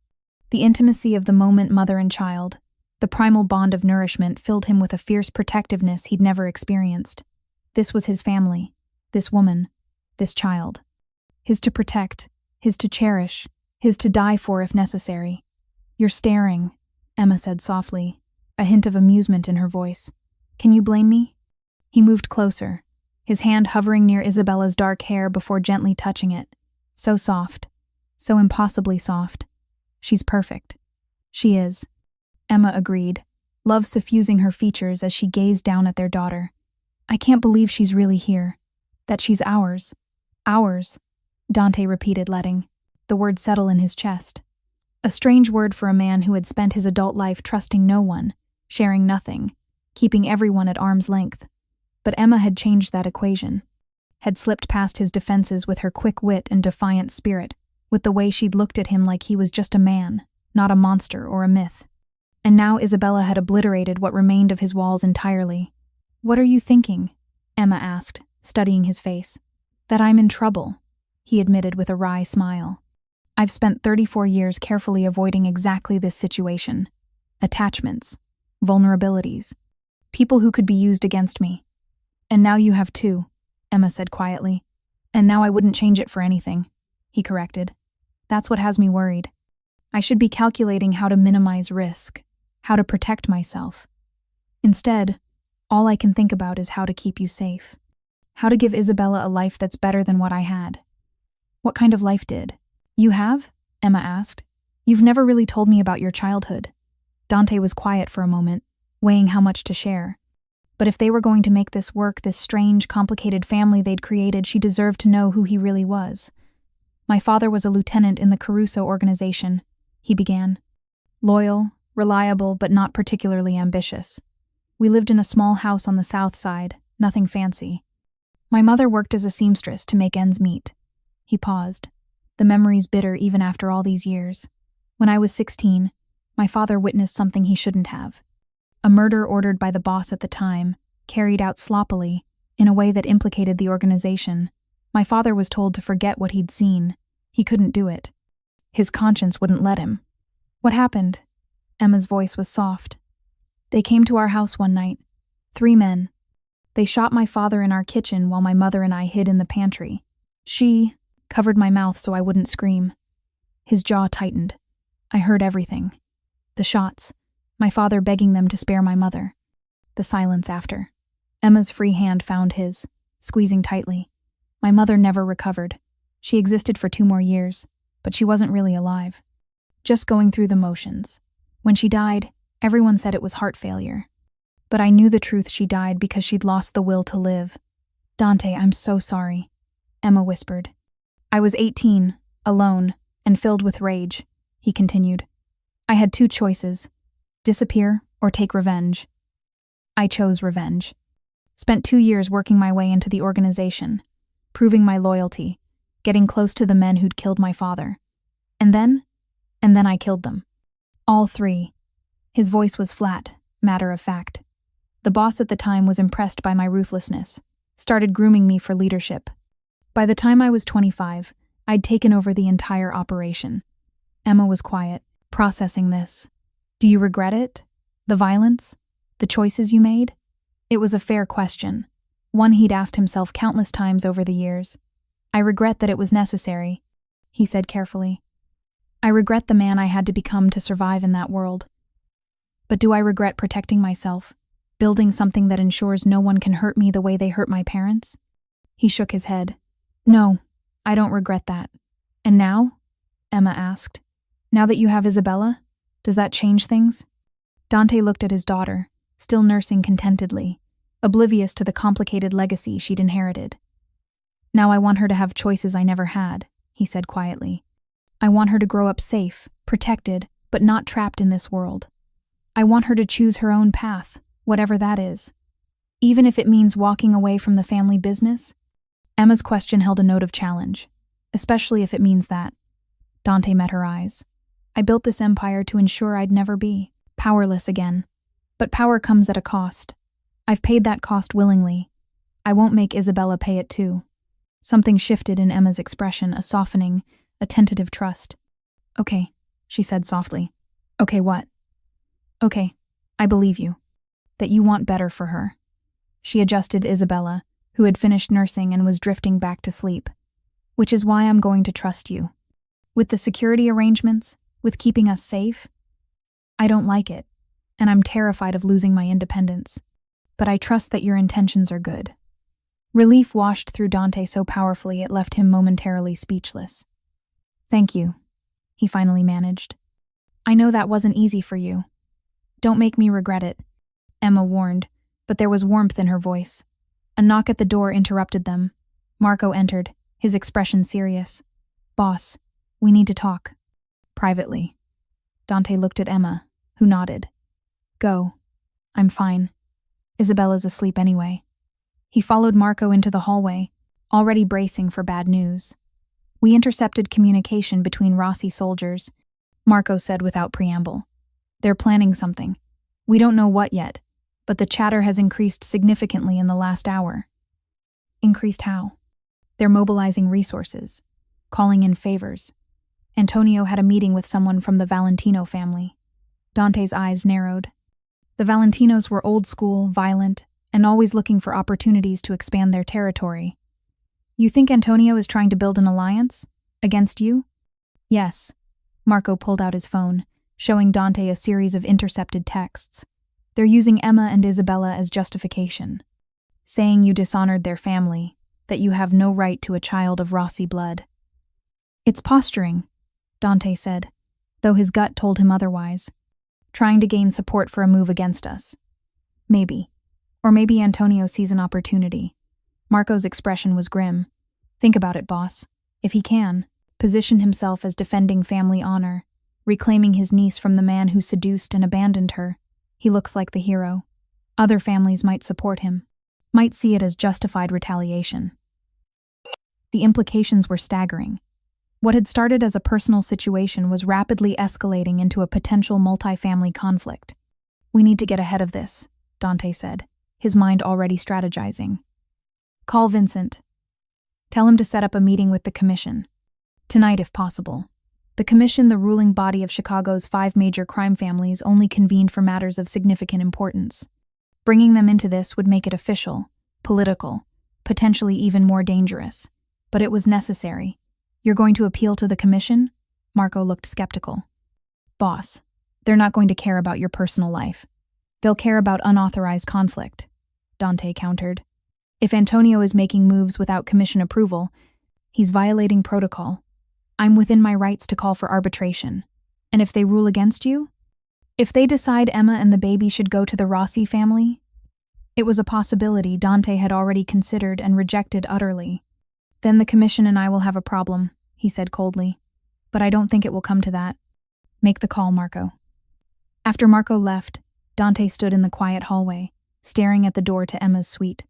The intimacy of the moment mother and child, the primal bond of nourishment filled him with a fierce protectiveness he'd never experienced. This was his family, this woman, this child. His to protect, his to cherish, his to die for if necessary. You're staring, Emma said softly, a hint of amusement in her voice. Can you blame me? He moved closer, his hand hovering near Isabella's dark hair before gently touching it. So soft, so impossibly soft. She's perfect. She is, Emma agreed, love suffusing her features as she gazed down at their daughter. I can't believe she's really here. That she's ours. Ours, Dante repeated, letting the word settle in his chest. A strange word for a man who had spent his adult life trusting no one, sharing nothing, keeping everyone at arm's length. But Emma had changed that equation, had slipped past his defenses with her quick wit and defiant spirit, with the way she'd looked at him like he was just a man, not a monster or a myth. And now Isabella had obliterated what remained of his walls entirely. What are you thinking? Emma asked, studying his face. That I'm in trouble, he admitted with a wry smile. I've spent 34 years carefully avoiding exactly this situation. Attachments, vulnerabilities, people who could be used against me. And now you have too, Emma said quietly. And now I wouldn't change it for anything, he corrected. That's what has me worried. I should be calculating how to minimize risk, how to protect myself. Instead, all I can think about is how to keep you safe. How to give Isabella a life that's better than what I had. What kind of life did you have? Emma asked. You've never really told me about your childhood. Dante was quiet for a moment, weighing how much to share. But if they were going to make this work, this strange, complicated family they'd created, she deserved to know who he really was. My father was a lieutenant in the Caruso organization, he began. Loyal, reliable, but not particularly ambitious. We lived in a small house on the south side, nothing fancy. My mother worked as a seamstress to make ends meet. He paused, the memories bitter even after all these years. When I was 16, my father witnessed something he shouldn't have. A murder ordered by the boss at the time, carried out sloppily, in a way that implicated the organization. My father was told to forget what he'd seen. He couldn't do it. His conscience wouldn't let him. What happened? Emma's voice was soft. They came to our house one night. 3 men. They shot my father in our kitchen while my mother and I hid in the pantry. She covered my mouth so I wouldn't scream. His jaw tightened. I heard everything. The shots. My father begging them to spare my mother. The silence after. Emma's free hand found his, squeezing tightly. My mother never recovered. She existed for 2 more years, but she wasn't really alive. Just going through the motions. When she died, everyone said it was heart failure. But I knew the truth. She died because she'd lost the will to live. Dante, I'm so sorry, Emma whispered. I was 18, alone, and filled with rage, he continued. I had 2 choices, disappear or take revenge. I chose revenge. Spent 2 years working my way into the organization, proving my loyalty, getting close to the men who'd killed my father. And then I killed them. All 3. His voice was flat, matter of fact. The boss at the time was impressed by my ruthlessness, started grooming me for leadership. By the time I was 25, I'd taken over the entire operation. Emma was quiet, processing this. Do you regret it? The violence? The choices you made? It was a fair question, one he'd asked himself countless times over the years. I regret that it was necessary, he said carefully. I regret the man I had to become to survive in that world. But do I regret protecting myself, building something that ensures no one can hurt me the way they hurt my parents? He shook his head. No, I don't regret that. And now? Emma asked. Now that you have Isabella, does that change things? Dante looked at his daughter, still nursing contentedly, oblivious to the complicated legacy she'd inherited. Now I want her to have choices I never had, he said quietly. I want her to grow up safe, protected, but not trapped in this world. I want her to choose her own path, whatever that is. Even if it means walking away from the family business? Emma's question held a note of challenge, especially if it means that. Dante met her eyes. I built this empire to ensure I'd never be powerless again. But power comes at a cost. I've paid that cost willingly. I won't make Isabella pay it too. Something shifted in Emma's expression, a softening, a tentative trust. Okay, she said softly. Okay, what? Okay, I believe you. That you want better for her. She adjusted Isabella, who had finished nursing and was drifting back to sleep. Which is why I'm going to trust you. With the security arrangements, with keeping us safe. I don't like it, and I'm terrified of losing my independence. But I trust that your intentions are good. Relief washed through Dante so powerfully it left him momentarily speechless. Thank you, he finally managed. I know that wasn't easy for you. Don't make me regret it, Emma warned, but there was warmth in her voice. A knock at the door interrupted them. Marco entered, his expression serious. Boss, we need to talk. Privately. Dante looked at Emma, who nodded. Go. I'm fine. Isabella's asleep anyway. He followed Marco into the hallway, already bracing for bad news. We intercepted communication between Rossi soldiers, Marco said without preamble. They're planning something. We don't know what yet, but the chatter has increased significantly in the last hour. Increased how? They're mobilizing resources, calling in favors. Antonio had a meeting with someone from the Valentino family. Dante's eyes narrowed. The Valentinos were old school, violent, and always looking for opportunities to expand their territory. You think Antonio is trying to build an alliance? Against you? Yes. Marco pulled out his phone, showing Dante a series of intercepted texts. They're using Emma and Isabella as justification, saying you dishonored their family, that you have no right to a child of Rossi blood. It's posturing, Dante said, though his gut told him otherwise. Trying to gain support for a move against us. Maybe. Or maybe Antonio sees an opportunity. Marco's expression was grim. Think about it, boss. If he can, position himself as defending family honor, reclaiming his niece from the man who seduced and abandoned her, he looks like the hero. Other families might support him, might see it as justified retaliation. The implications were staggering. What had started as a personal situation was rapidly escalating into a potential multi-family conflict. We need to get ahead of this, Dante said, his mind already strategizing. Call Vincent. Tell him to set up a meeting with the commission. Tonight, if possible. The commission, the ruling body of Chicago's 5 major crime families, only convened for matters of significant importance. Bringing them into this would make it official, political, potentially even more dangerous. But it was necessary. You're going to appeal to the commission? Marco looked skeptical. Boss, They're not going to care about your personal life. They'll care about unauthorized conflict, Dante countered. If Antonio is making moves without commission approval, he's violating protocol. I'm within my rights to call for arbitration. And if they rule against you? If they decide Emma and the baby should go to the Rossi family? It was a possibility Dante had already considered and rejected utterly. Then the commission and I will have a problem, he said coldly. But I don't think it will come to that. Make the call, Marco. After Marco left, Dante stood in the quiet hallway, staring at the door to Emma's suite.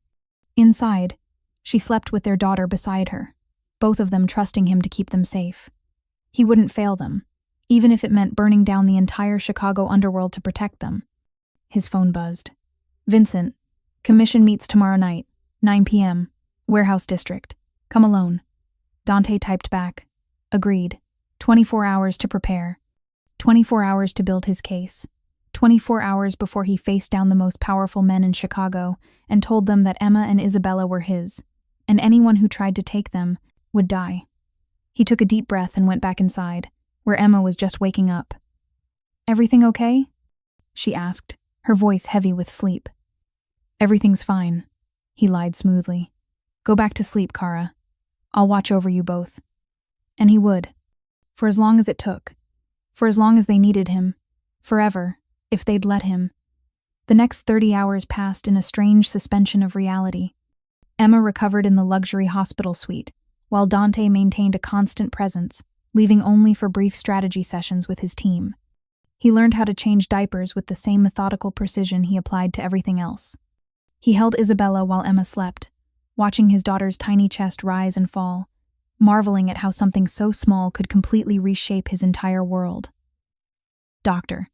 Inside, she slept with their daughter beside her, both of them trusting him to keep them safe. He wouldn't fail them, even if it meant burning down the entire Chicago underworld to protect them. His phone buzzed. Vincent, commission meets tomorrow night, 9 p.m., Warehouse District. Come alone. Dante typed back. Agreed. 24 hours to prepare. 24 hours to build his case. 24 hours before he faced down the most powerful men in Chicago and told them that Emma and Isabella were his, and anyone who tried to take them would die. He took a deep breath and went back inside, where Emma was just waking up. Everything okay? She asked, her voice heavy with sleep. Everything's fine, he lied smoothly. Go back to sleep, Kara. I'll watch over you both. And he would. For as long as it took. For as long as they needed him. Forever, if they'd let him. The next 30 hours passed in a strange suspension of reality. Emma recovered in the luxury hospital suite, while Dante maintained a constant presence, leaving only for brief strategy sessions with his team. He learned how to change diapers with the same methodical precision he applied to everything else. He held Isabella while Emma slept, watching his daughter's tiny chest rise and fall, marveling at how something so small could completely reshape his entire world. Doctor.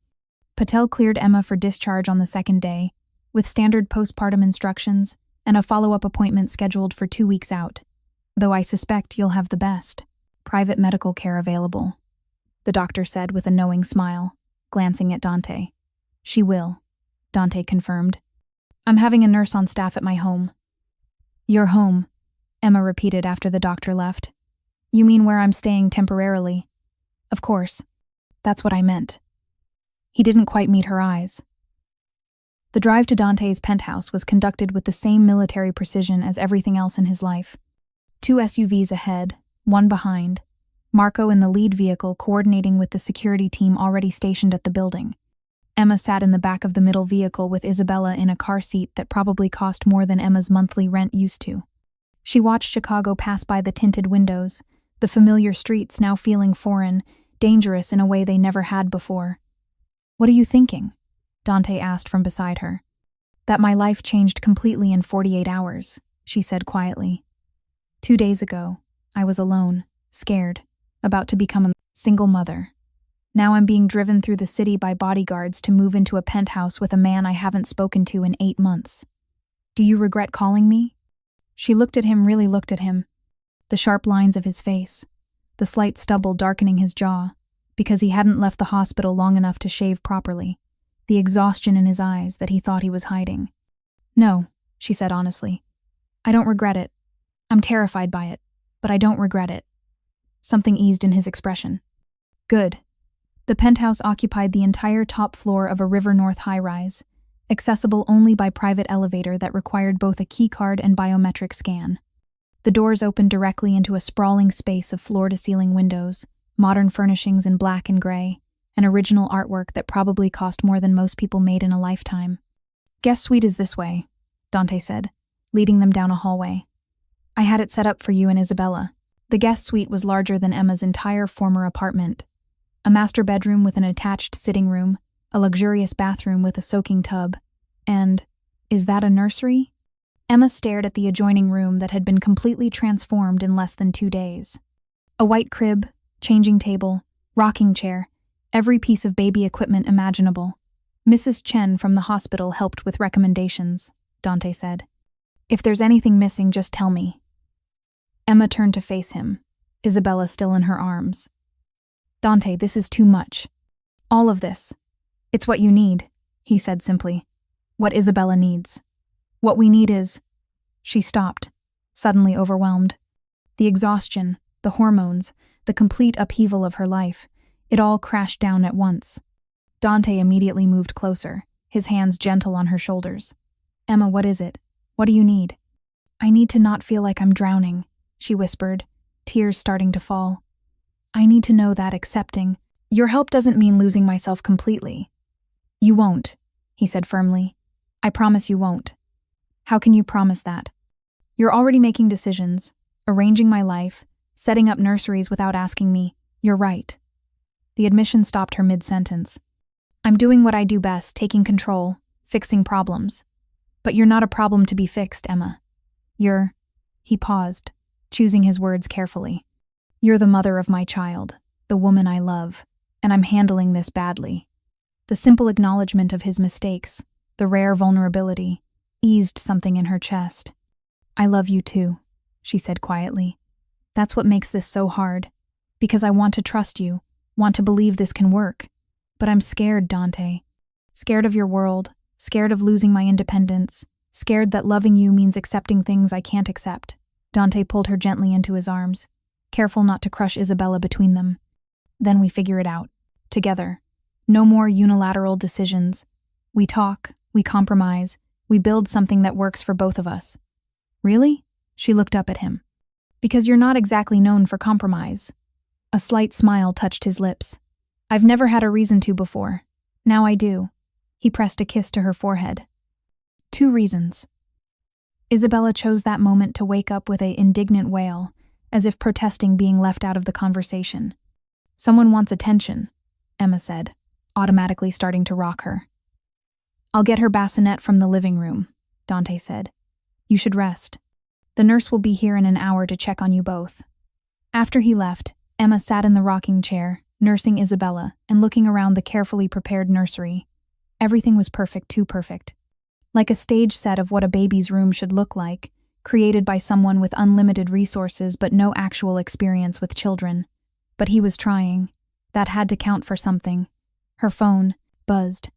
Patel cleared Emma for discharge on the second day, with standard postpartum instructions and a follow-up appointment scheduled for 2 weeks out, though I suspect you'll have the best private medical care available, the doctor said with a knowing smile, glancing at Dante. She will, Dante confirmed. I'm having a nurse on staff at my home. Your home, Emma repeated after the doctor left. You mean where I'm staying temporarily? Of course. That's what I meant. He didn't quite meet her eyes. The drive to Dante's penthouse was conducted with the same military precision as everything else in his life. 2 SUVs ahead, 1 behind, Marco in the lead vehicle coordinating with the security team already stationed at the building. Emma sat in the back of the middle vehicle with Isabella in a car seat that probably cost more than Emma's monthly rent used to. She watched Chicago pass by the tinted windows, the familiar streets now feeling foreign, dangerous in a way they never had before. What are you thinking? Dante asked from beside her. That my life changed completely in 48 hours, she said quietly. 2 days ago, I was alone, scared, about to become a single mother. Now I'm being driven through the city by bodyguards to move into a penthouse with a man I haven't spoken to in 8 months. Do you regret calling me? She looked at him, really looked at him. The sharp lines of his face, the slight stubble darkening his jaw, because he hadn't left the hospital long enough to shave properly, the exhaustion in his eyes that he thought he was hiding. No, she said honestly. I don't regret it. I'm terrified by it, but I don't regret it. Something eased in his expression. Good. The penthouse occupied the entire top floor of a River North high-rise, accessible only by private elevator that required both a keycard and biometric scan. The doors opened directly into a sprawling space of floor-to-ceiling windows, modern furnishings in black and gray, and original artwork that probably cost more than most people made in a lifetime. Guest suite is this way, Dante said, leading them down a hallway. I had it set up for you and Isabella. The guest suite was larger than Emma's entire former apartment. A master bedroom with an attached sitting room, a luxurious bathroom with a soaking tub, and, is that a nursery? Emma stared at the adjoining room that had been completely transformed in less than 2 days. A white crib, changing table, rocking chair, every piece of baby equipment imaginable. Mrs. Chen from the hospital helped with recommendations, Dante said. If there's anything missing, just tell me. Emma turned to face him, Isabella still in her arms. Dante, this is too much. All of this. It's what you need, he said simply. What Isabella needs. What we need is... She stopped, suddenly overwhelmed. The exhaustion, the hormones, the complete upheaval of her life, it all crashed down at once. Dante immediately moved closer, his hands gentle on her shoulders. Emma, what is it? What do you need? I need to not feel like I'm drowning, she whispered, tears starting to fall. I need to know that accepting. Your help doesn't mean losing myself completely. You won't, he said firmly. I promise you won't. How can you promise that? You're already making decisions, arranging my life, setting up nurseries without asking me. You're right. The admission stopped her mid-sentence. I'm doing what I do best, taking control, fixing problems. But you're not a problem to be fixed, Emma. He paused, choosing his words carefully. You're the mother of my child, the woman I love, and I'm handling this badly. The simple acknowledgement of his mistakes, the rare vulnerability, eased something in her chest. I love you too, she said quietly. That's what makes this so hard, because I want to trust you, want to believe this can work. But I'm scared, Dante. Scared of your world, scared of losing my independence, scared that loving you means accepting things I can't accept. Dante pulled her gently into his arms, careful not to crush Isabella between them. Then we figure it out, together. No more unilateral decisions. We talk, we compromise, we build something that works for both of us. Really? She looked up at him. Because you're not exactly known for compromise. A slight smile touched his lips. I've never had a reason to before. Now I do. He pressed a kiss to her forehead. 2 reasons. Isabella chose that moment to wake up with an indignant wail, as if protesting being left out of the conversation. Someone wants attention, Emma said, automatically starting to rock her. I'll get her bassinet from the living room, Dante said. You should rest. The nurse will be here in an hour to check on you both. After he left, Emma sat in the rocking chair, nursing Isabella and looking around the carefully prepared nursery. Everything was perfect, too perfect. Like a stage set of what a baby's room should look like, created by someone with unlimited resources but no actual experience with children. But he was trying. That had to count for something. Her phone buzzed.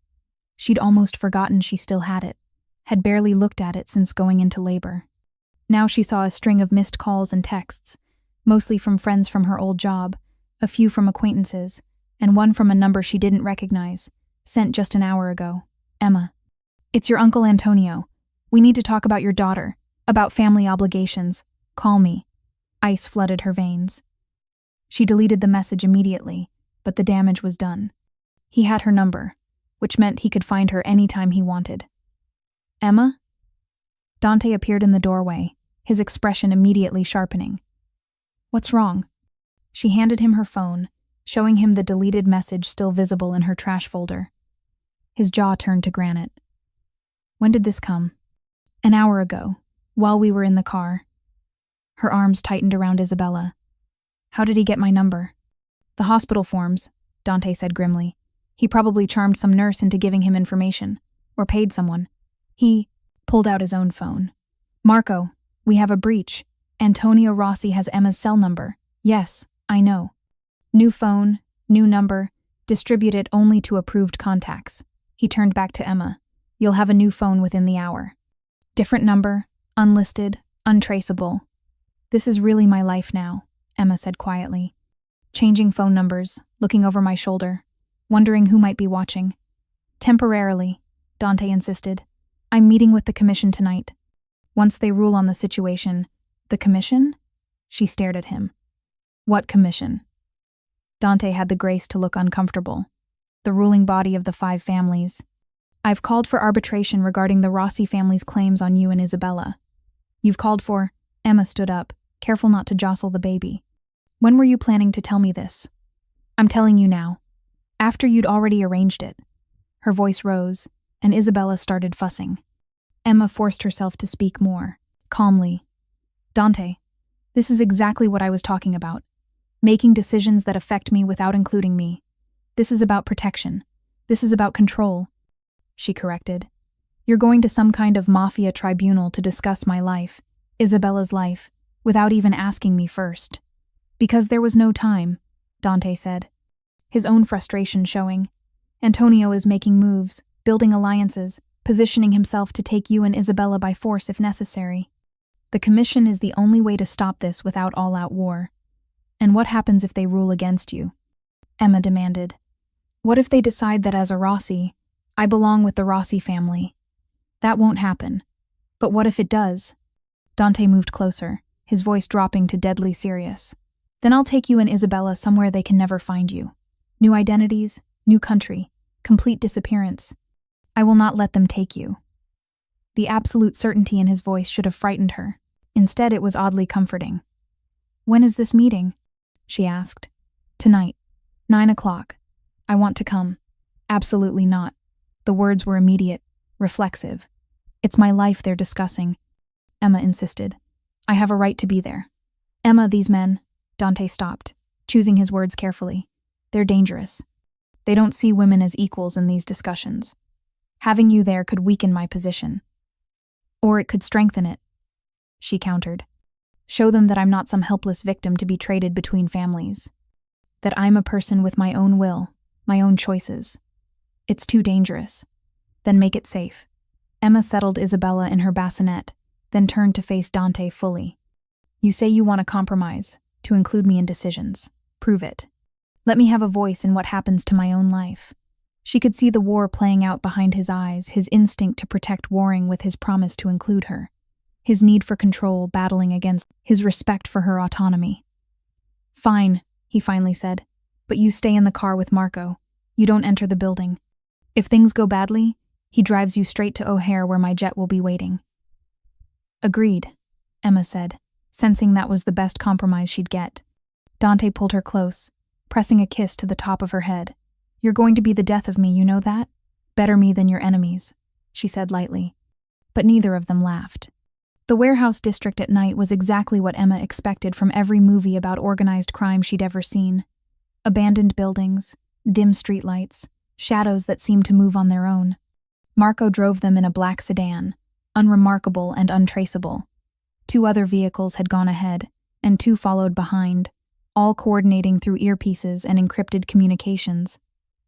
She'd almost forgotten she still had it, had barely looked at it since going into labor. Now she saw a string of missed calls and texts, mostly from friends from her old job, a few from acquaintances, and one from a number she didn't recognize, sent just an hour ago. Emma. It's your Uncle Antonio. We need to talk about your daughter, about family obligations. Call me. Ice flooded her veins. She deleted the message immediately, but the damage was done. He had her number, which meant he could find her anytime he wanted. Emma? Dante appeared in the doorway, his expression immediately sharpening. What's wrong? She handed him her phone, showing him the deleted message still visible in her trash folder. His jaw turned to granite. When did this come? An hour ago, while we were in the car. Her arms tightened around Isabella. How did he get my number? The hospital forms, Dante said grimly. He probably charmed some nurse into giving him information, or paid someone. He pulled out his own phone. Marco, we have a breach. Antonio Rossi has Emma's cell number. Yes, I know. New phone, new number, distribute it only to approved contacts. He turned back to Emma. You'll have a new phone within the hour. Different number, unlisted, untraceable. This is really my life now, Emma said quietly. Changing phone numbers, looking over my shoulder, wondering who might be watching. Temporarily, Dante insisted. I'm meeting with the commission tonight. Once they rule on the situation. The commission? She stared at him. What commission? Dante had the grace to look uncomfortable. The ruling body of the 5 families. I've called for arbitration regarding the Rossi family's claims on you and Isabella. You've called for... Emma stood up, careful not to jostle the baby. When were you planning to tell me this? I'm telling you now. After you'd already arranged it. Her voice rose, and Isabella started fussing. Emma forced herself to speak more, calmly. Dante, this is exactly what I was talking about. Making decisions that affect me without including me. This is about protection. This is about control. She corrected. You're going to some kind of Mafia tribunal to discuss my life, Isabella's life, without even asking me first. Because there was no time, Dante said. His own frustration showing. Antonio is making moves, building alliances, positioning himself to take you and Isabella by force if necessary. The commission is the only way to stop this without all-out war. And what happens if they rule against you? Emma demanded. What if they decide that as a Rossi, I belong with the Rossi family? That won't happen. But what if it does? Dante moved closer, his voice dropping to deadly serious. Then I'll take you and Isabella somewhere they can never find you. New identities, new country, complete disappearance. I will not let them take you. The absolute certainty in his voice should have frightened her. Instead, it was oddly comforting. When is this meeting? She asked. Tonight. 9 o'clock. I want to come. Absolutely not. The words were immediate, reflexive. It's my life they're discussing. Emma insisted. I have a right to be there. Emma, these men. Dante stopped, choosing his words carefully. They're dangerous. They don't see women as equals in these discussions. Having you there could weaken my position. Or it could strengthen it, she countered. Show them that I'm not some helpless victim to be traded between families. That I'm a person with my own will, my own choices. It's too dangerous. Then make it safe. Emma settled Isabella in her bassinet, then turned to face Dante fully. You say you want to compromise, to include me in decisions. Prove it. Let me have a voice in what happens to my own life. She could see the war playing out behind his eyes, his instinct to protect warring with his promise to include her. His need for control battling against his respect for her autonomy. Fine, he finally said, but you stay in the car with Marco. You don't enter the building. If things go badly, he drives you straight to O'Hare where my jet will be waiting. Agreed, Emma said, sensing that was the best compromise she'd get. Dante pulled her close, pressing a kiss to the top of her head. You're going to be the death of me, you know that? Better me than your enemies, she said lightly. But neither of them laughed. The warehouse district at night was exactly what Emma expected from every movie about organized crime she'd ever seen. Abandoned buildings, dim streetlights, shadows that seemed to move on their own. Marco drove them in a black sedan, unremarkable and untraceable. 2 other vehicles had gone ahead, and 2 followed behind, all coordinating through earpieces and encrypted communications.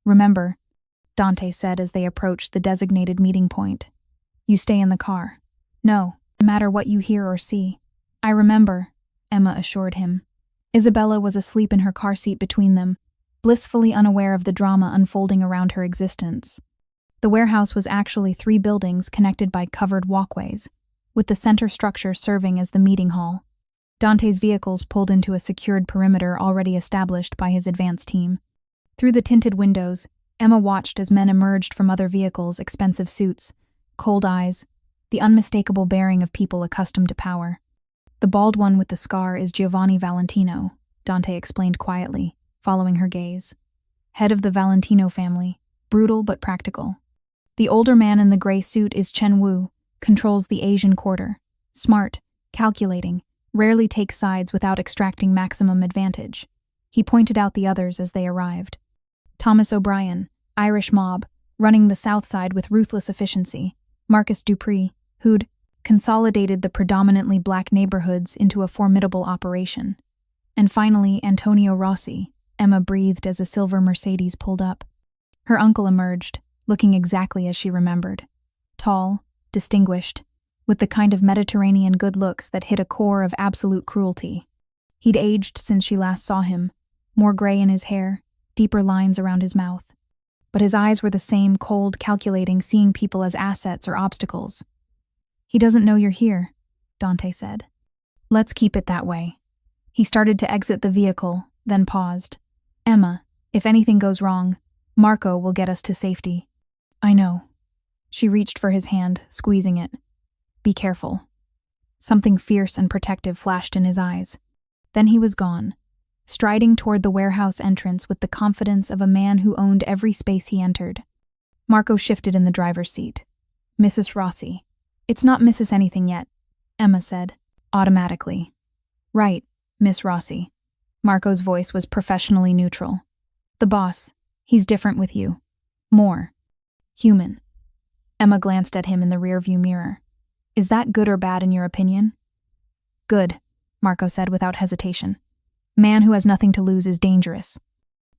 Remember, Dante said as they approached the designated meeting point. You stay in the car. No matter what you hear or see. I remember, Emma assured him. Isabella was asleep in her car seat between them, blissfully unaware of the drama unfolding around her existence. The warehouse was actually 3 buildings connected by covered walkways, with the center structure serving as the meeting hall. Dante's vehicles pulled into a secured perimeter already established by his advance team. Through the tinted windows, Emma watched as men emerged from other vehicles, expensive suits, cold eyes, the unmistakable bearing of people accustomed to power. The bald one with the scar is Giovanni Valentino, Dante explained quietly, following her gaze. Head of the Valentino family, brutal but practical. The older man in the gray suit is Chen Wu, controls the Asian quarter. Smart, calculating, rarely takes sides without extracting maximum advantage. He pointed out the others as they arrived. Thomas O'Brien, Irish mob, running the South Side with ruthless efficiency. Marcus Dupree, who'd consolidated the predominantly black neighborhoods into a formidable operation. And finally, Antonio Rossi, Emma breathed as a silver Mercedes pulled up. Her uncle emerged, looking exactly as she remembered. Tall, distinguished, with the kind of Mediterranean good looks that hit a core of absolute cruelty. He'd aged since she last saw him, more gray in his hair, deeper lines around his mouth. But his eyes were the same, cold, calculating, seeing people as assets or obstacles. He doesn't know you're here, Dante said. Let's keep it that way. He started to exit the vehicle, then paused. Emma, if anything goes wrong, Marco will get us to safety. I know. She reached for his hand, squeezing it. Be careful. Something fierce and protective flashed in his eyes. Then he was gone, striding toward the warehouse entrance with the confidence of a man who owned every space he entered. Marco shifted in the driver's seat. Mrs. Rossi. It's not Mrs. anything yet, Emma said, automatically. Right, Miss Rossi. Marco's voice was professionally neutral. The boss, he's different with you. More. Human. Emma glanced at him in the rearview mirror. Is that good or bad in your opinion? Good, Marco said without hesitation. Man who has nothing to lose is dangerous.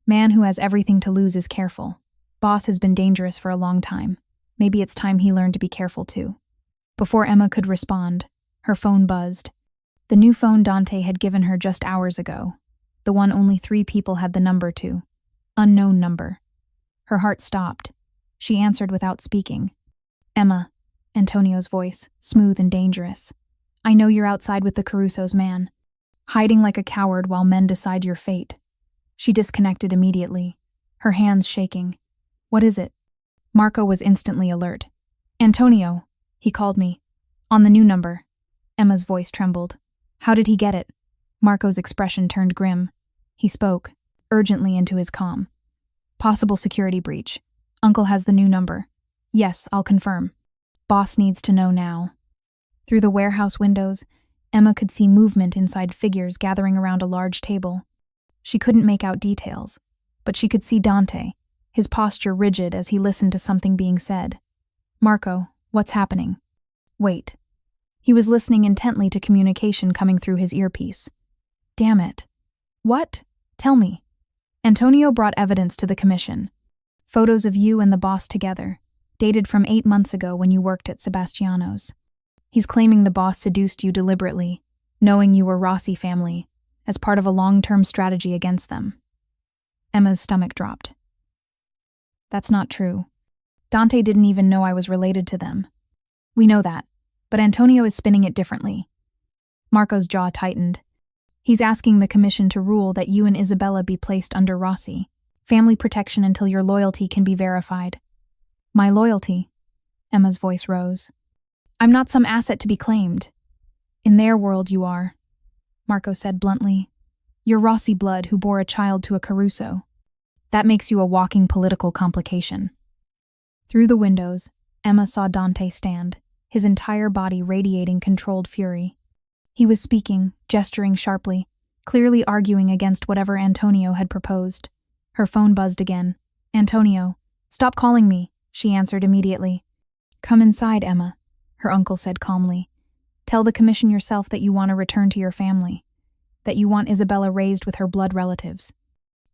Man who has everything to lose is careful. Boss has been dangerous for a long time. Maybe it's time he learned to be careful too. Before Emma could respond, her phone buzzed. The new phone Dante had given her just hours ago. The one only 3 people had the number to. Unknown number. Her heart stopped. She answered without speaking. Emma, Antonio's voice, smooth and dangerous. I know you're outside with the Caruso's man, hiding like a coward while men decide your fate. She disconnected immediately, her hands shaking. What is it? Marco was instantly alert. Antonio, he called me. On the new number. Emma's voice trembled. How did he get it? Marco's expression turned grim. He spoke, urgently into his comm. Possible security breach. Uncle has the new number. Yes, I'll confirm. Boss needs to know now. Through the warehouse windows, Emma could see movement inside figures gathering around a large table. She couldn't make out details, but she could see Dante, his posture rigid as he listened to something being said. Marco, what's happening? Wait. He was listening intently to communication coming through his earpiece. Damn it. What? Tell me. Antonio brought evidence to the commission. Photos of you and the boss together, dated from 8 months ago when you worked at Sebastiano's. He's claiming the boss seduced you deliberately, knowing you were Rossi family, as part of a long-term strategy against them. Emma's stomach dropped. That's not true. Dante didn't even know I was related to them. We know that, but Antonio is spinning it differently. Marco's jaw tightened. He's asking the commission to rule that you and Isabella be placed under Rossi, family protection until your loyalty can be verified. My loyalty? Emma's voice rose. I'm not some asset to be claimed. In their world you are, Marco said bluntly. You're Rossi blood who bore a child to a Caruso. That makes you a walking political complication. Through the windows, Emma saw Dante stand, his entire body radiating controlled fury. He was speaking, gesturing sharply, clearly arguing against whatever Antonio had proposed. Her phone buzzed again. Antonio, stop calling me, she answered immediately. Come inside, Emma, her uncle said calmly. Tell the commission yourself that you want to return to your family, that you want Isabella raised with her blood relatives.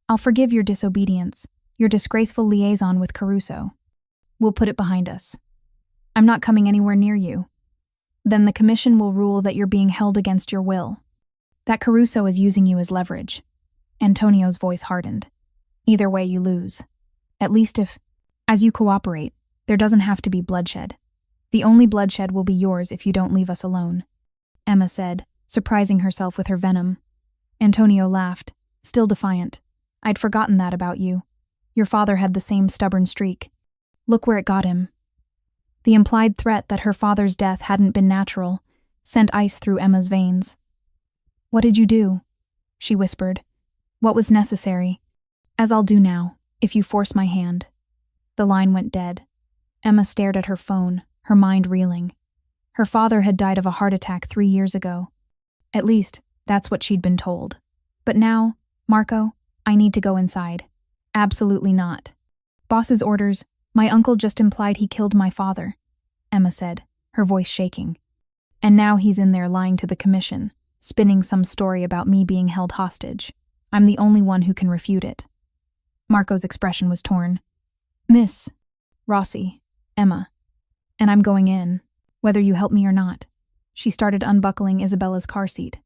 I'll forgive your disobedience, your disgraceful liaison with Caruso. We'll put it behind us. I'm not coming anywhere near you. Then the commission will rule that you're being held against your will, that Caruso is using you as leverage. Antonio's voice hardened. Either way, you lose. At least if, as you cooperate, there doesn't have to be bloodshed. The only bloodshed will be yours if you don't leave us alone, Emma said, surprising herself with her venom. Antonio laughed, still defiant. I'd forgotten that about you. Your father had the same stubborn streak. Look where it got him. The implied threat that her father's death hadn't been natural sent ice through Emma's veins. What did you do? She whispered. What was necessary? As I'll do now, if you force my hand. The line went dead. Emma stared at her phone, her mind reeling. Her father had died of a heart attack 3 years ago. At least, that's what she'd been told. But now, Marco, I need to go inside. Absolutely not. Boss's orders, my uncle just implied he killed my father, Emma said, her voice shaking. And now he's in there lying to the commission, spinning some story about me being held hostage. I'm the only one who can refute it. Marco's expression was torn. Miss Rossi, Emma, and I'm going in, whether you help me or not. She started unbuckling Isabella's car seat.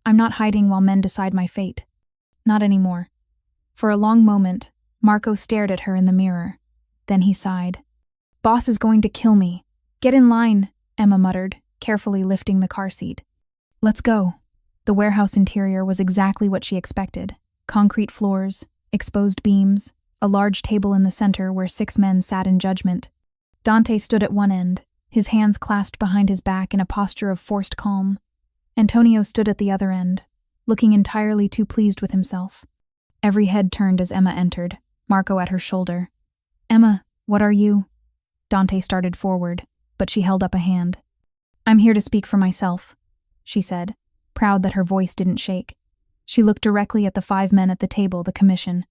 I'm not hiding while men decide my fate. Not anymore. For a long moment, Marco stared at her in the mirror. Then he sighed. Boss is going to kill me. Get in line, Emma muttered, carefully lifting the car seat. Let's go. The warehouse interior was exactly what she expected. Concrete floors, exposed beams, a large table in the center where 6 men sat in judgment. Dante stood at one end, his hands clasped behind his back in a posture of forced calm. Antonio stood at the other end, looking entirely too pleased with himself. Every head turned as Emma entered, Marco at her shoulder. Emma, what are you? Dante started forward, but she held up a hand. I'm here to speak for myself, she said, proud that her voice didn't shake. She looked directly at the 5 men at the table, the commission.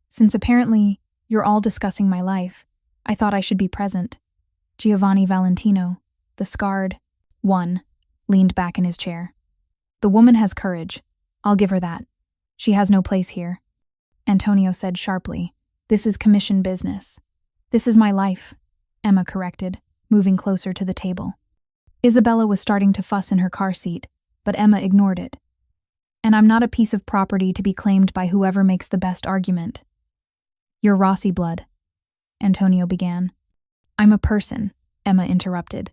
Since apparently you're all discussing my life, I thought I should be present. Giovanni Valentino, the scarred one, leaned back in his chair. The woman has courage. I'll give her that. She has no place here. Antonio said sharply, This is commission business. This is my life, Emma corrected, moving closer to the table. Isabella was starting to fuss in her car seat, but Emma ignored it. And I'm not a piece of property to be claimed by whoever makes the best argument. You're Rossi blood, Antonio began. I'm a person, Emma interrupted,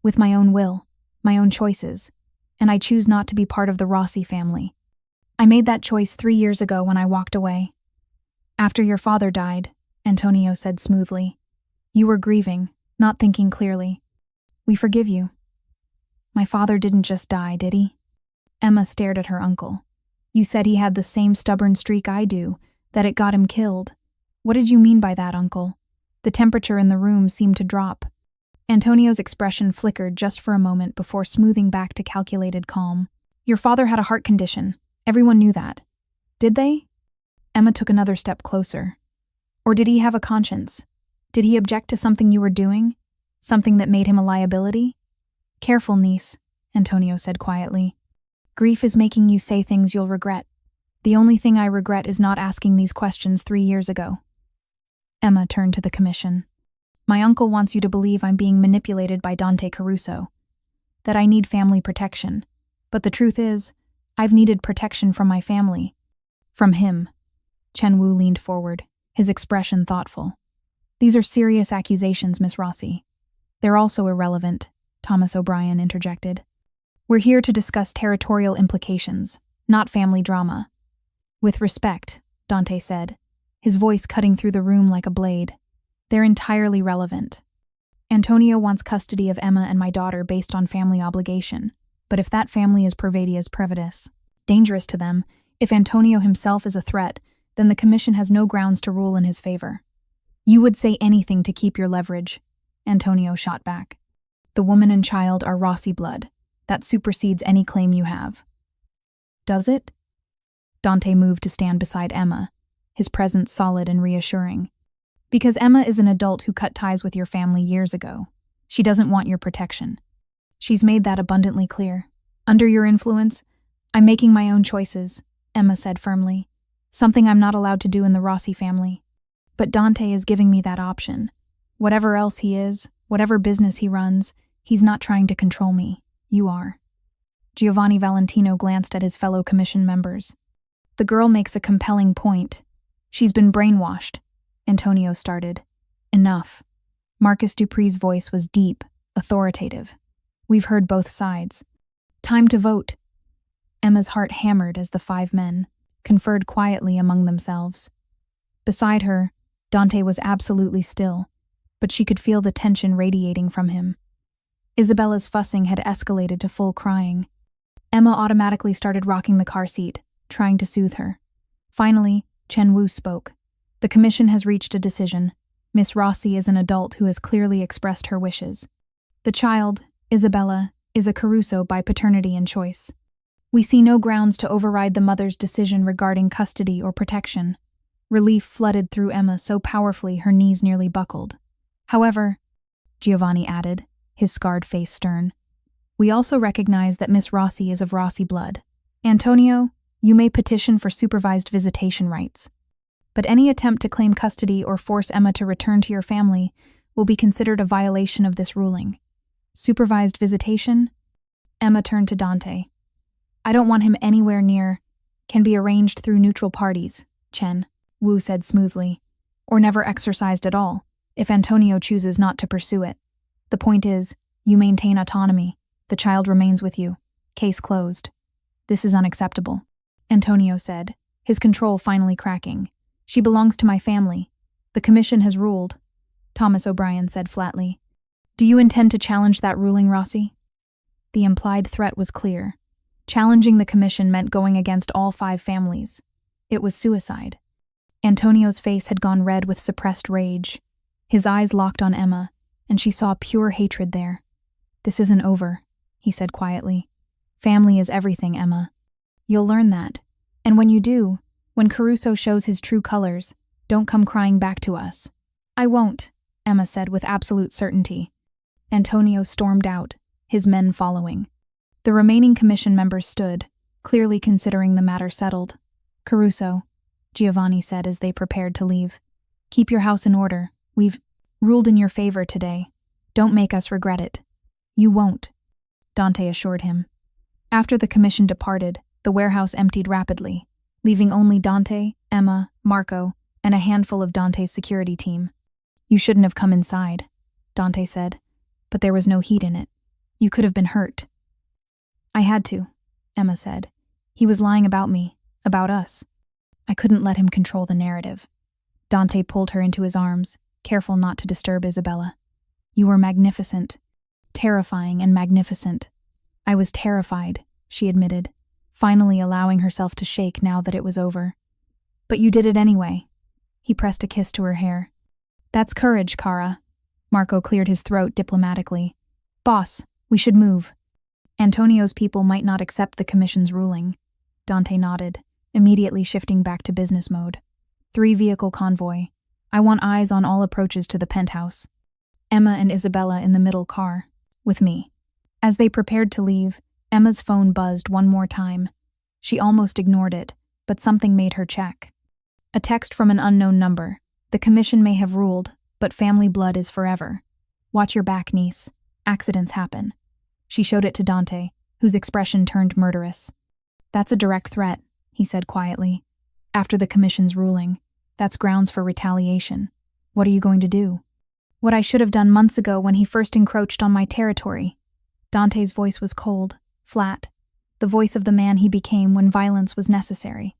with my own will, my own choices, and I choose not to be part of the Rossi family. I made that choice 3 years ago when I walked away. After your father died, Antonio said smoothly. You were grieving, not thinking clearly. We forgive you. My father didn't just die, did he? Emma stared at her uncle. You said he had the same stubborn streak I do, that it got him killed. What did you mean by that, uncle? The temperature in the room seemed to drop. Antonio's expression flickered just for a moment before smoothing back to calculated calm. Your father had a heart condition. Everyone knew that. Did they? Emma took another step closer. Or did he have a conscience? Did he object to something you were doing? Something that made him a liability? Careful, niece, Antonio said quietly. Grief is making you say things you'll regret. The only thing I regret is not asking these questions 3 years ago. Emma turned to the commission. My uncle wants you to believe I'm being manipulated by Dante Caruso, that I need family protection. But the truth is, I've needed protection from my family. From him. Chen Wu leaned forward, his expression thoughtful. These are serious accusations, Miss Rossi. They're also irrelevant, Thomas O'Brien interjected. We're here to discuss territorial implications, not family drama. With respect, Dante said, his voice cutting through the room like a blade. They're entirely relevant. Antonio wants custody of Emma and my daughter based on family obligation, but if that family is pervadious prejudice, dangerous to them, if Antonio himself is a threat, then the commission has no grounds to rule in his favor. You would say anything to keep your leverage, Antonio shot back. The woman and child are Rossi blood. That supersedes any claim you have. Does it? Dante moved to stand beside Emma, his presence solid and reassuring. Because Emma is an adult who cut ties with your family years ago. She doesn't want your protection. She's made that abundantly clear. Under your influence, I'm making my own choices, Emma said firmly. Something I'm not allowed to do in the Rossi family. But Dante is giving me that option. Whatever else he is, whatever business he runs, he's not trying to control me. You are. Giovanni Valentino glanced at his fellow commission members. The girl makes a compelling point. She's been brainwashed. Antonio started. Enough. Marcus Dupree's voice was deep, authoritative. We've heard both sides. Time to vote. Emma's heart hammered as the 5 men conferred quietly among themselves. Beside her, Dante was absolutely still, but she could feel the tension radiating from him. Isabella's fussing had escalated to full crying. Emma automatically started rocking the car seat, trying to soothe her. Finally, Chen Wu spoke. The commission has reached a decision. Miss Rossi is an adult who has clearly expressed her wishes. The child, Isabella, is a Caruso by paternity and choice. We see no grounds to override the mother's decision regarding custody or protection. Relief flooded through Emma so powerfully her knees nearly buckled. However, Giovanni added, his scarred face stern, we also recognize that Miss Rossi is of Rossi blood. Antonio, you may petition for supervised visitation rights. But any attempt to claim custody or force Emma to return to your family will be considered a violation of this ruling. Supervised visitation? Emma turned to Dante. I don't want him anywhere near. Can be arranged through neutral parties, Chen Wu said smoothly. Or never exercised at all, if Antonio chooses not to pursue it. The point is, you maintain autonomy. The child remains with you. Case closed. This is unacceptable, Antonio said, his control finally cracking. She belongs to my family. The commission has ruled, Thomas O'Brien said flatly. Do you intend to challenge that ruling, Rossi? The implied threat was clear. Challenging the commission meant going against all 5 families. It was suicide. Antonio's face had gone red with suppressed rage. His eyes locked on Emma, and she saw pure hatred there. This isn't over, he said quietly. Family is everything, Emma. You'll learn that. And when you do, when Caruso shows his true colors, don't come crying back to us. I won't, Emma said with absolute certainty. Antonio stormed out, his men following. The remaining commission members stood, clearly considering the matter settled. Caruso, Giovanni said as they prepared to leave. Keep your house in order. We've ruled in your favor today. Don't make us regret it. You won't, Dante assured him. After the commission departed, the warehouse emptied rapidly, leaving only Dante, Emma, Marco, and a handful of Dante's security team. You shouldn't have come inside, Dante said, but there was no heat in it. You could have been hurt. I had to, Emma said. He was lying about me, about us. I couldn't let him control the narrative. Dante pulled her into his arms, careful not to disturb Isabella. You were magnificent. Terrifying and magnificent. I was terrified, she admitted, finally allowing herself to shake now that it was over. But you did it anyway. He pressed a kiss to her hair. That's courage, Cara. Marco cleared his throat diplomatically. Boss, we should move. Antonio's people might not accept the commission's ruling. Dante nodded, immediately shifting back to business mode. 3-vehicle convoy. I want eyes on all approaches to the penthouse. Emma and Isabella in the middle car, with me. As they prepared to leave, Emma's phone buzzed one more time. She almost ignored it, but something made her check. A text from an unknown number. The commission may have ruled, but family blood is forever. Watch your back, niece. Accidents happen. She showed it to Dante, whose expression turned murderous. That's a direct threat, he said quietly. After the commission's ruling, that's grounds for retaliation. What are you going to do? What I should have done months ago when he first encroached on my territory. Dante's voice was cold, flat, the voice of the man he became when violence was necessary.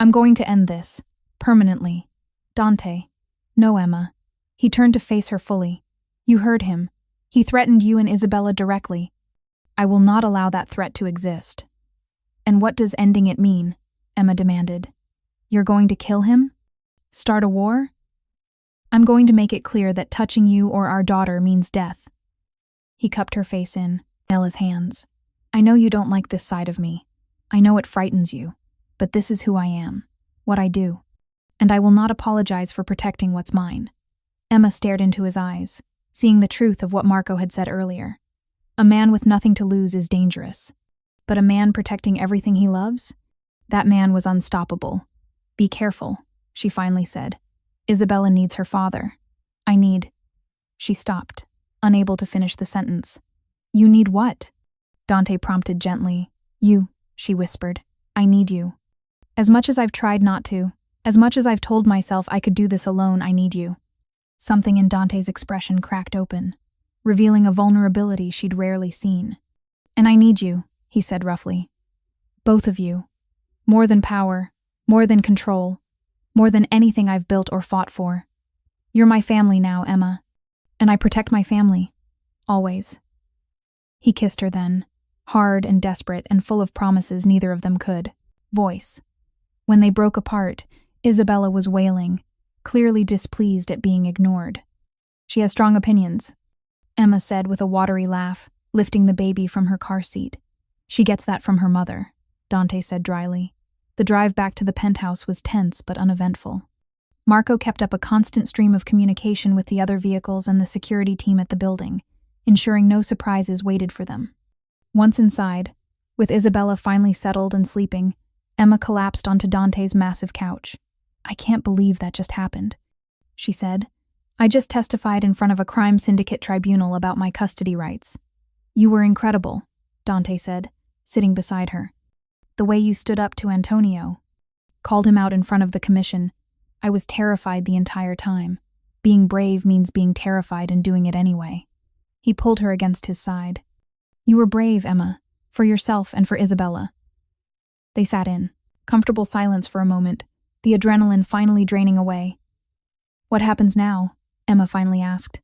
I'm going to end this, permanently. Dante. No, Emma. He turned to face her fully. You heard him. He threatened you and Isabella directly. I will not allow that threat to exist. And what does ending it mean? Emma demanded. You're going to kill him? Start a war? I'm going to make it clear that touching you or our daughter means death. He cupped her face in Ella's hands. I know you don't like this side of me. I know it frightens you. But this is who I am. What I do. And I will not apologize for protecting what's mine. Emma stared into his eyes, seeing the truth of what Marco had said earlier. A man with nothing to lose is dangerous. But a man protecting everything he loves? That man was unstoppable. Be careful, she finally said. Isabella needs her father. I need... She stopped, unable to finish the sentence. You need what? Dante prompted gently. You, she whispered. I need you. As much as I've tried not to, as much as I've told myself I could do this alone, I need you. Something in Dante's expression cracked open, revealing a vulnerability she'd rarely seen. And I need you, he said roughly. Both of you. More than power, more than control, more than anything I've built or fought for. You're my family now, Emma. And I protect my family. Always. He kissed her then, hard and desperate and full of promises neither of them could voice. When they broke apart, Isabella was wailing, clearly displeased at being ignored. She has strong opinions, Emma said with a watery laugh, lifting the baby from her car seat. She gets that from her mother, Dante said dryly. The drive back to the penthouse was tense but uneventful. Marco kept up a constant stream of communication with the other vehicles and the security team at the building, ensuring no surprises waited for them. Once inside, with Isabella finally settled and sleeping, Emma collapsed onto Dante's massive couch. I can't believe that just happened, she said. I just testified in front of a crime syndicate tribunal about my custody rights. You were incredible, Dante said, sitting beside her. The way you stood up to Antonio, called him out in front of the commission. I was terrified the entire time. Being brave means being terrified and doing it anyway. He pulled her against his side. You were brave, Emma, for yourself and for Isabella. They sat in, comfortable silence for a moment, the adrenaline finally draining away. What happens now? Emma finally asked.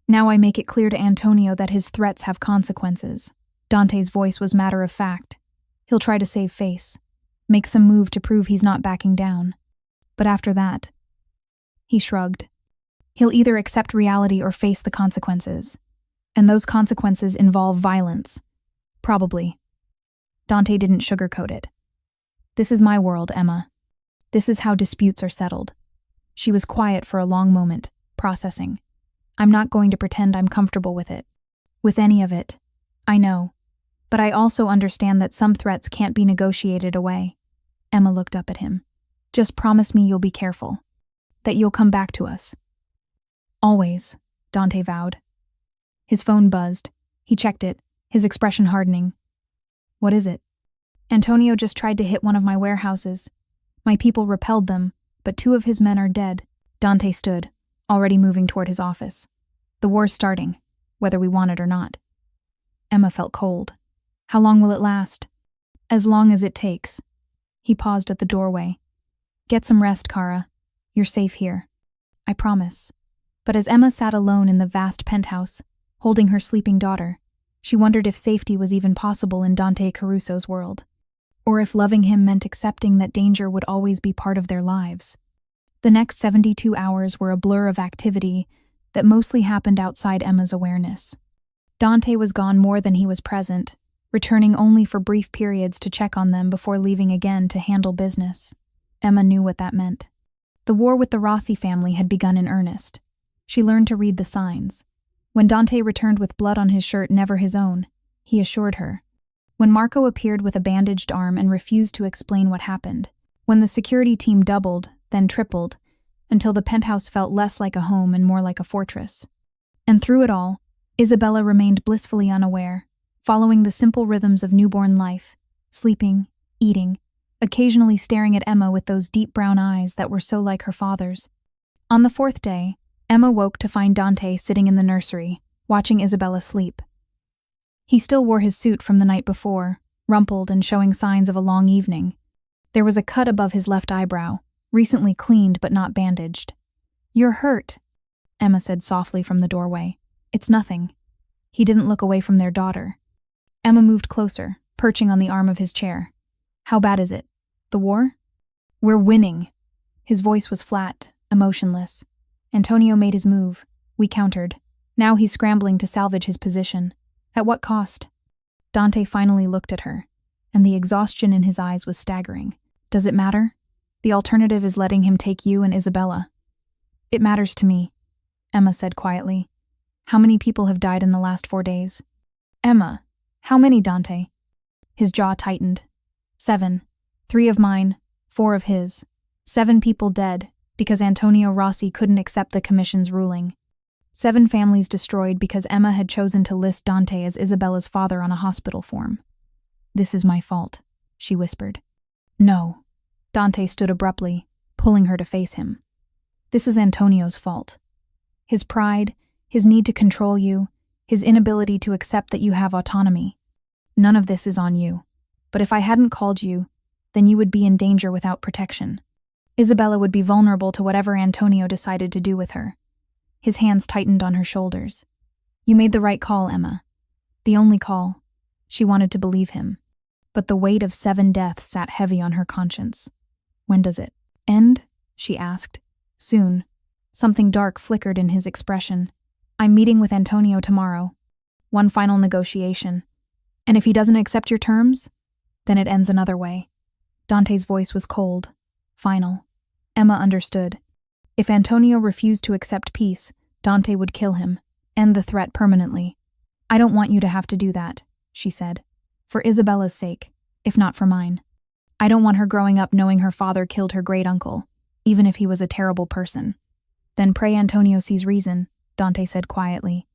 Now I make it clear to Antonio that his threats have consequences. Dante's voice was matter of fact. He'll try to save face, make some move to prove he's not backing down. But after that, he shrugged. He'll either accept reality or face the consequences. And those consequences involve violence. Probably. Dante didn't sugarcoat it. This is my world, Emma. This is how disputes are settled. She was quiet for a long moment, processing. I'm not going to pretend I'm comfortable with it. With any of it. I know. But I also understand that some threats can't be negotiated away. Emma looked up at him. Just promise me you'll be careful. That you'll come back to us. Always, Dante vowed. His phone buzzed. He checked it, his expression hardening. What is it? Antonio just tried to hit one of my warehouses. My people repelled them, but 2 of his men are dead. Dante stood, already moving toward his office. The war's starting, whether we want it or not. Emma felt cold. How long will it last? As long as it takes. He paused at the doorway. Get some rest, Kara. You're safe here. I promise. But as Emma sat alone in the vast penthouse, holding her sleeping daughter, she wondered if safety was even possible in Dante Caruso's world, or if loving him meant accepting that danger would always be part of their lives. The next 72 hours were a blur of activity that mostly happened outside Emma's awareness. Dante was gone more than he was present, returning only for brief periods to check on them before leaving again to handle business. Emma knew what that meant. The war with the Rossi family had begun in earnest. She learned to read the signs. When Dante returned with blood on his shirt never his own, he assured her. When Marco appeared with a bandaged arm and refused to explain what happened. When the security team doubled, then tripled, until the penthouse felt less like a home and more like a fortress. And through it all, Isabella remained blissfully unaware, following the simple rhythms of newborn life, sleeping, eating, occasionally staring at Emma with those deep brown eyes that were so like her father's. On the fourth day, Emma woke to find Dante sitting in the nursery, watching Isabella sleep. He still wore his suit from the night before, rumpled and showing signs of a long evening. There was a cut above his left eyebrow, recently cleaned but not bandaged. You're hurt, Emma said softly from the doorway. It's nothing. He didn't look away from their daughter. Emma moved closer, perching on the arm of his chair. How bad is it? The war? We're winning. His voice was flat, emotionless. Antonio made his move. We countered. Now he's scrambling to salvage his position. At what cost? Dante finally looked at her, and the exhaustion in his eyes was staggering. Does it matter? The alternative is letting him take you and Isabella. It matters to me, Emma said quietly. How many people have died in the last 4 days? Emma, how many, Dante? His jaw tightened. 7. 3 of mine, 4 of his. 7 people dead, because Antonio Rossi couldn't accept the commission's ruling. 7 families destroyed because Emma had chosen to list Dante as Isabella's father on a hospital form. This is my fault, she whispered. No. Dante stood abruptly, pulling her to face him. This is Antonio's fault. His pride, his need to control you, his inability to accept that you have autonomy. None of this is on you. But if I hadn't called you, then you would be in danger without protection. Isabella would be vulnerable to whatever Antonio decided to do with her. His hands tightened on her shoulders. You made the right call, Emma. The only call. She wanted to believe him. But the weight of 7 deaths sat heavy on her conscience. When does it end? She asked. Soon. Something dark flickered in his expression. I'm meeting with Antonio tomorrow. One final negotiation. And if he doesn't accept your terms, then it ends another way. Dante's voice was cold, final. Emma understood. If Antonio refused to accept peace, Dante would kill him, end the threat permanently. I don't want you to have to do that, she said. For Isabella's sake, if not for mine. I don't want her growing up knowing her father killed her great-uncle, even if he was a terrible person. Then pray Antonio sees reason, Dante said quietly.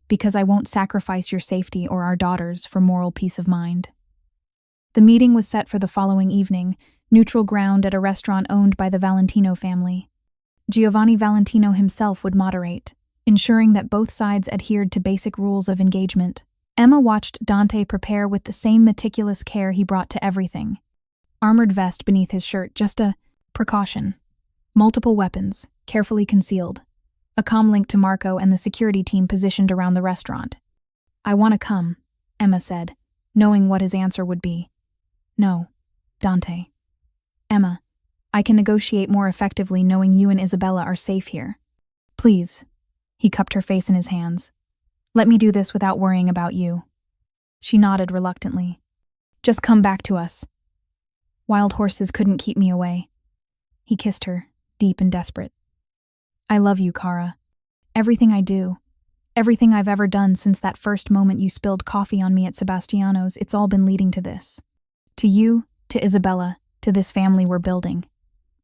Because I won't sacrifice your safety or our daughters for moral peace of mind. The meeting was set for the following evening, neutral ground at a restaurant owned by the Valentino family. Giovanni Valentino himself would moderate, ensuring that both sides adhered to basic rules of engagement. Emma watched Dante prepare with the same meticulous care he brought to everything. Armored vest beneath his shirt, just a precaution. Multiple weapons, carefully concealed. A comm link to Marco and the security team positioned around the restaurant. I want to come, Emma said, knowing what his answer would be. No, Dante. Emma, I can negotiate more effectively knowing you and Isabella are safe here. Please. He cupped her face in his hands. Let me do this without worrying about you. She nodded reluctantly. Just come back to us. Wild horses couldn't keep me away. He kissed her, deep and desperate. I love you, Kara. Everything I do, everything I've ever done since that first moment you spilled coffee on me at Sebastiano's, it's all been leading to this. To you, to Isabella, to this family we're building.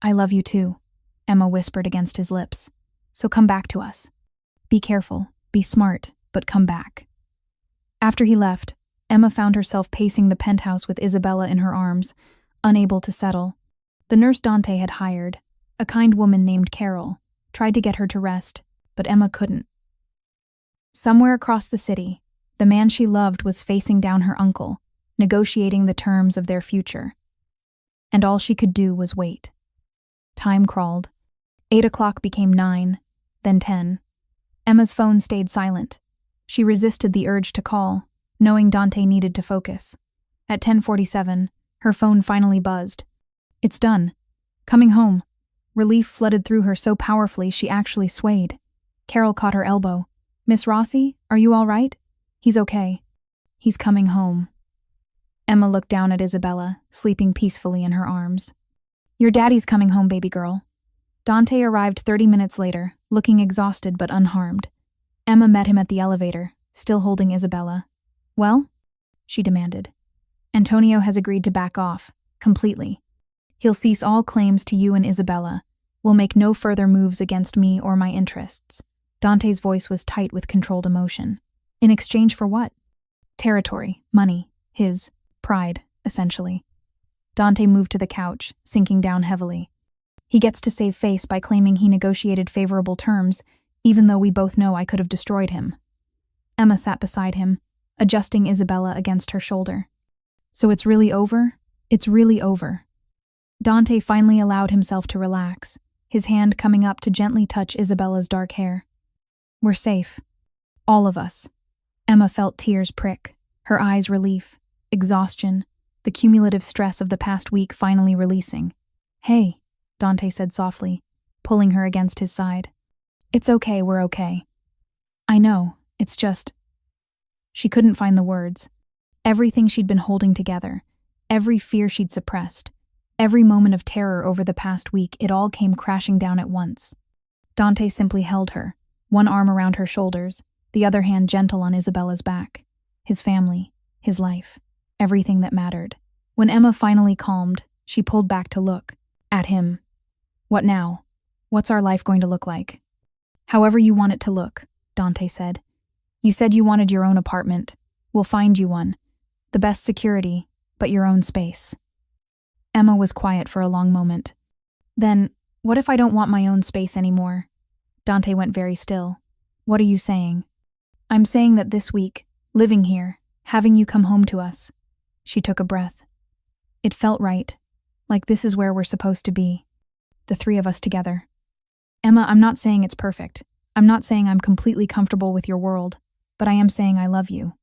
I love you too, Emma whispered against his lips. So come back to us. Be careful, be smart, but come back. After he left, Emma found herself pacing the penthouse with Isabella in her arms, unable to settle. The nurse Dante had hired, a kind woman named Carol, tried to get her to rest, but Emma couldn't. Somewhere across the city, the man she loved was facing down her uncle, negotiating the terms of their future. And all she could do was wait. Time crawled. 8 o'clock became 9, then 10. Emma's phone stayed silent. She resisted the urge to call, knowing Dante needed to focus. At 10:47, her phone finally buzzed. It's done. Coming home. Relief flooded through her so powerfully she actually swayed. Carol caught her elbow. Miss Rossi, are you all right? He's okay. He's coming home. Emma looked down at Isabella, sleeping peacefully in her arms. Your daddy's coming home, baby girl. Dante arrived 30 minutes later, looking exhausted but unharmed. Emma met him at the elevator, still holding Isabella. Well? She demanded. Antonio has agreed to back off, completely. He'll cease all claims to you and Isabella, will make no further moves against me or my interests. Dante's voice was tight with controlled emotion. In exchange for what? Territory, money, his pride, essentially. Dante moved to the couch, sinking down heavily. He gets to save face by claiming he negotiated favorable terms, even though we both know I could have destroyed him. Emma sat beside him, adjusting Isabella against her shoulder. So it's really over? It's really over. Dante finally allowed himself to relax, his hand coming up to gently touch Isabella's dark hair. We're safe. All of us. Emma felt tears prick, her eyes relief, exhaustion, the cumulative stress of the past week finally releasing. Hey, Dante said softly, pulling her against his side. It's okay, we're okay. I know, it's just... She couldn't find the words. Everything she'd been holding together, every fear she'd suppressed, every moment of terror over the past week, it all came crashing down at once. Dante simply held her, one arm around her shoulders, the other hand gentle on Isabella's back. His family, his life, everything that mattered. When Emma finally calmed, she pulled back to look at him. What now? What's our life going to look like? However you want it to look, Dante said. You said you wanted your own apartment. We'll find you one. The best security, but your own space. Emma was quiet for a long moment. Then, what if I don't want my own space anymore? Dante went very still. What are you saying? I'm saying that this week, living here, having you come home to us. She took a breath. It felt right, like this is where we're supposed to be. The three of us together. Emma, I'm not saying it's perfect. I'm not saying I'm completely comfortable with your world, but I am saying I love you.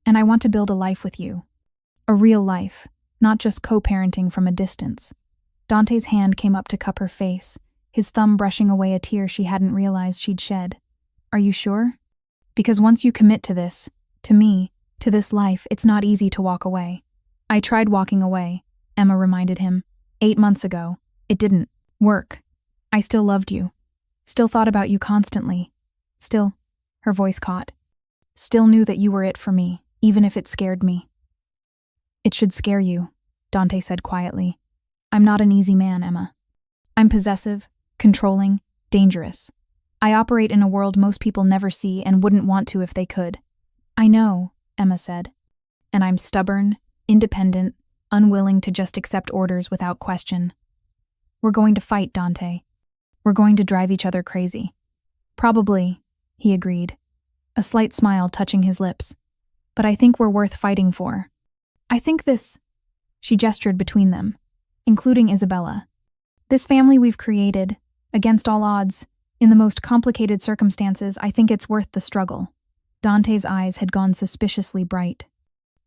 And I want to build a life with you. A real life, not just co-parenting from a distance. Dante's hand came up to cup her face, his thumb brushing away a tear she hadn't realized she'd shed. Are you sure? Because once you commit to this, to me, to this life, it's not easy to walk away. I tried walking away, Emma reminded him. 8 months ago. It didn't work. I still loved you. Still thought about you constantly. Still, her voice caught. Still knew that you were it for me, even if it scared me. It should scare you, Dante said quietly. I'm not an easy man, Emma. I'm possessive, controlling, dangerous. I operate in a world most people never see and wouldn't want to if they could. I know, Emma said. And I'm stubborn, independent, unwilling to just accept orders without question. We're going to fight, Dante. We're going to drive each other crazy. Probably, he agreed, a slight smile touching his lips. But I think we're worth fighting for. I think this... She gestured between them, including Isabella. This family we've created, against all odds, in the most complicated circumstances, I think it's worth the struggle. Dante's eyes had gone suspiciously bright.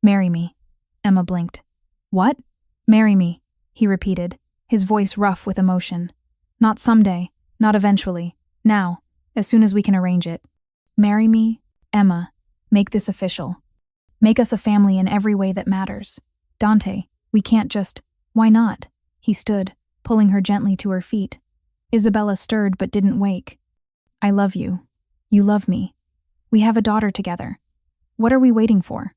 Marry me. Emma blinked. What? Marry me, he repeated, his voice rough with emotion. Not someday, not eventually, now, as soon as we can arrange it. Marry me, Emma, make this official. Make us a family in every way that matters. Dante, we can't just... Why not? He stood, pulling her gently to her feet. Isabella stirred but didn't wake. I love you. You love me. We have a daughter together. What are we waiting for?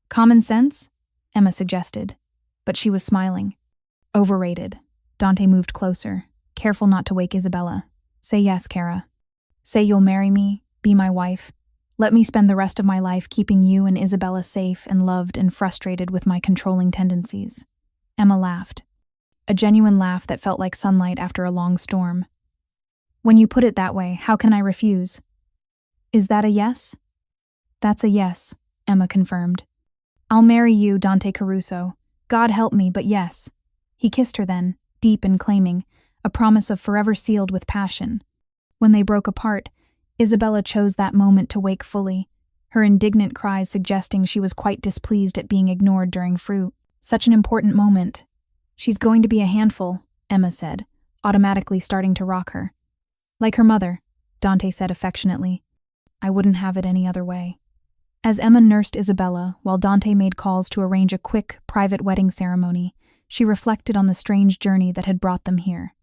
Common sense? Emma suggested, but she was smiling. Overrated. Dante moved closer, careful not to wake Isabella. Say yes, Cara. Say you'll marry me, be my wife. Let me spend the rest of my life keeping you and Isabella safe and loved and frustrated with my controlling tendencies. Emma laughed. A genuine laugh that felt like sunlight after a long storm. When you put it that way, how can I refuse? Is that a yes? That's a yes, Emma confirmed. I'll marry you, Dante Caruso. God help me, but yes. He kissed her then, deep and claiming, a promise of forever sealed with passion. When they broke apart, Isabella chose that moment to wake fully, her indignant cries suggesting she was quite displeased at being ignored during fruit. Such an important moment. She's going to be a handful, Emma said, automatically starting to rock her. Like her mother, Dante said affectionately. I wouldn't have it any other way. As Emma nursed Isabella while Dante made calls to arrange a quick, private wedding ceremony, she reflected on the strange journey that had brought them here.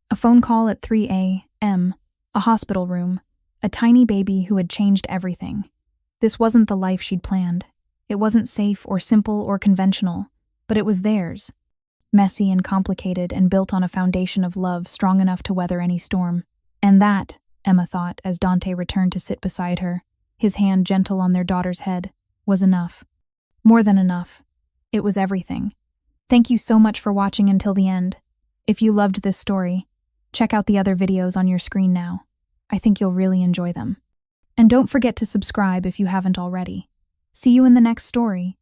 A phone call at 3 a.m., a hospital room, a tiny baby who had changed everything. This wasn't the life she'd planned. It wasn't safe or simple or conventional, but it was theirs. Messy and complicated and built on a foundation of love strong enough to weather any storm. And that, Emma thought as Dante returned to sit beside her, his hand gentle on their daughter's head, was enough. More than enough. It was everything. Thank you so much for watching until the end. If you loved this story, check out the other videos on your screen now. I think you'll really enjoy them. And don't forget to subscribe if you haven't already. See you in the next story.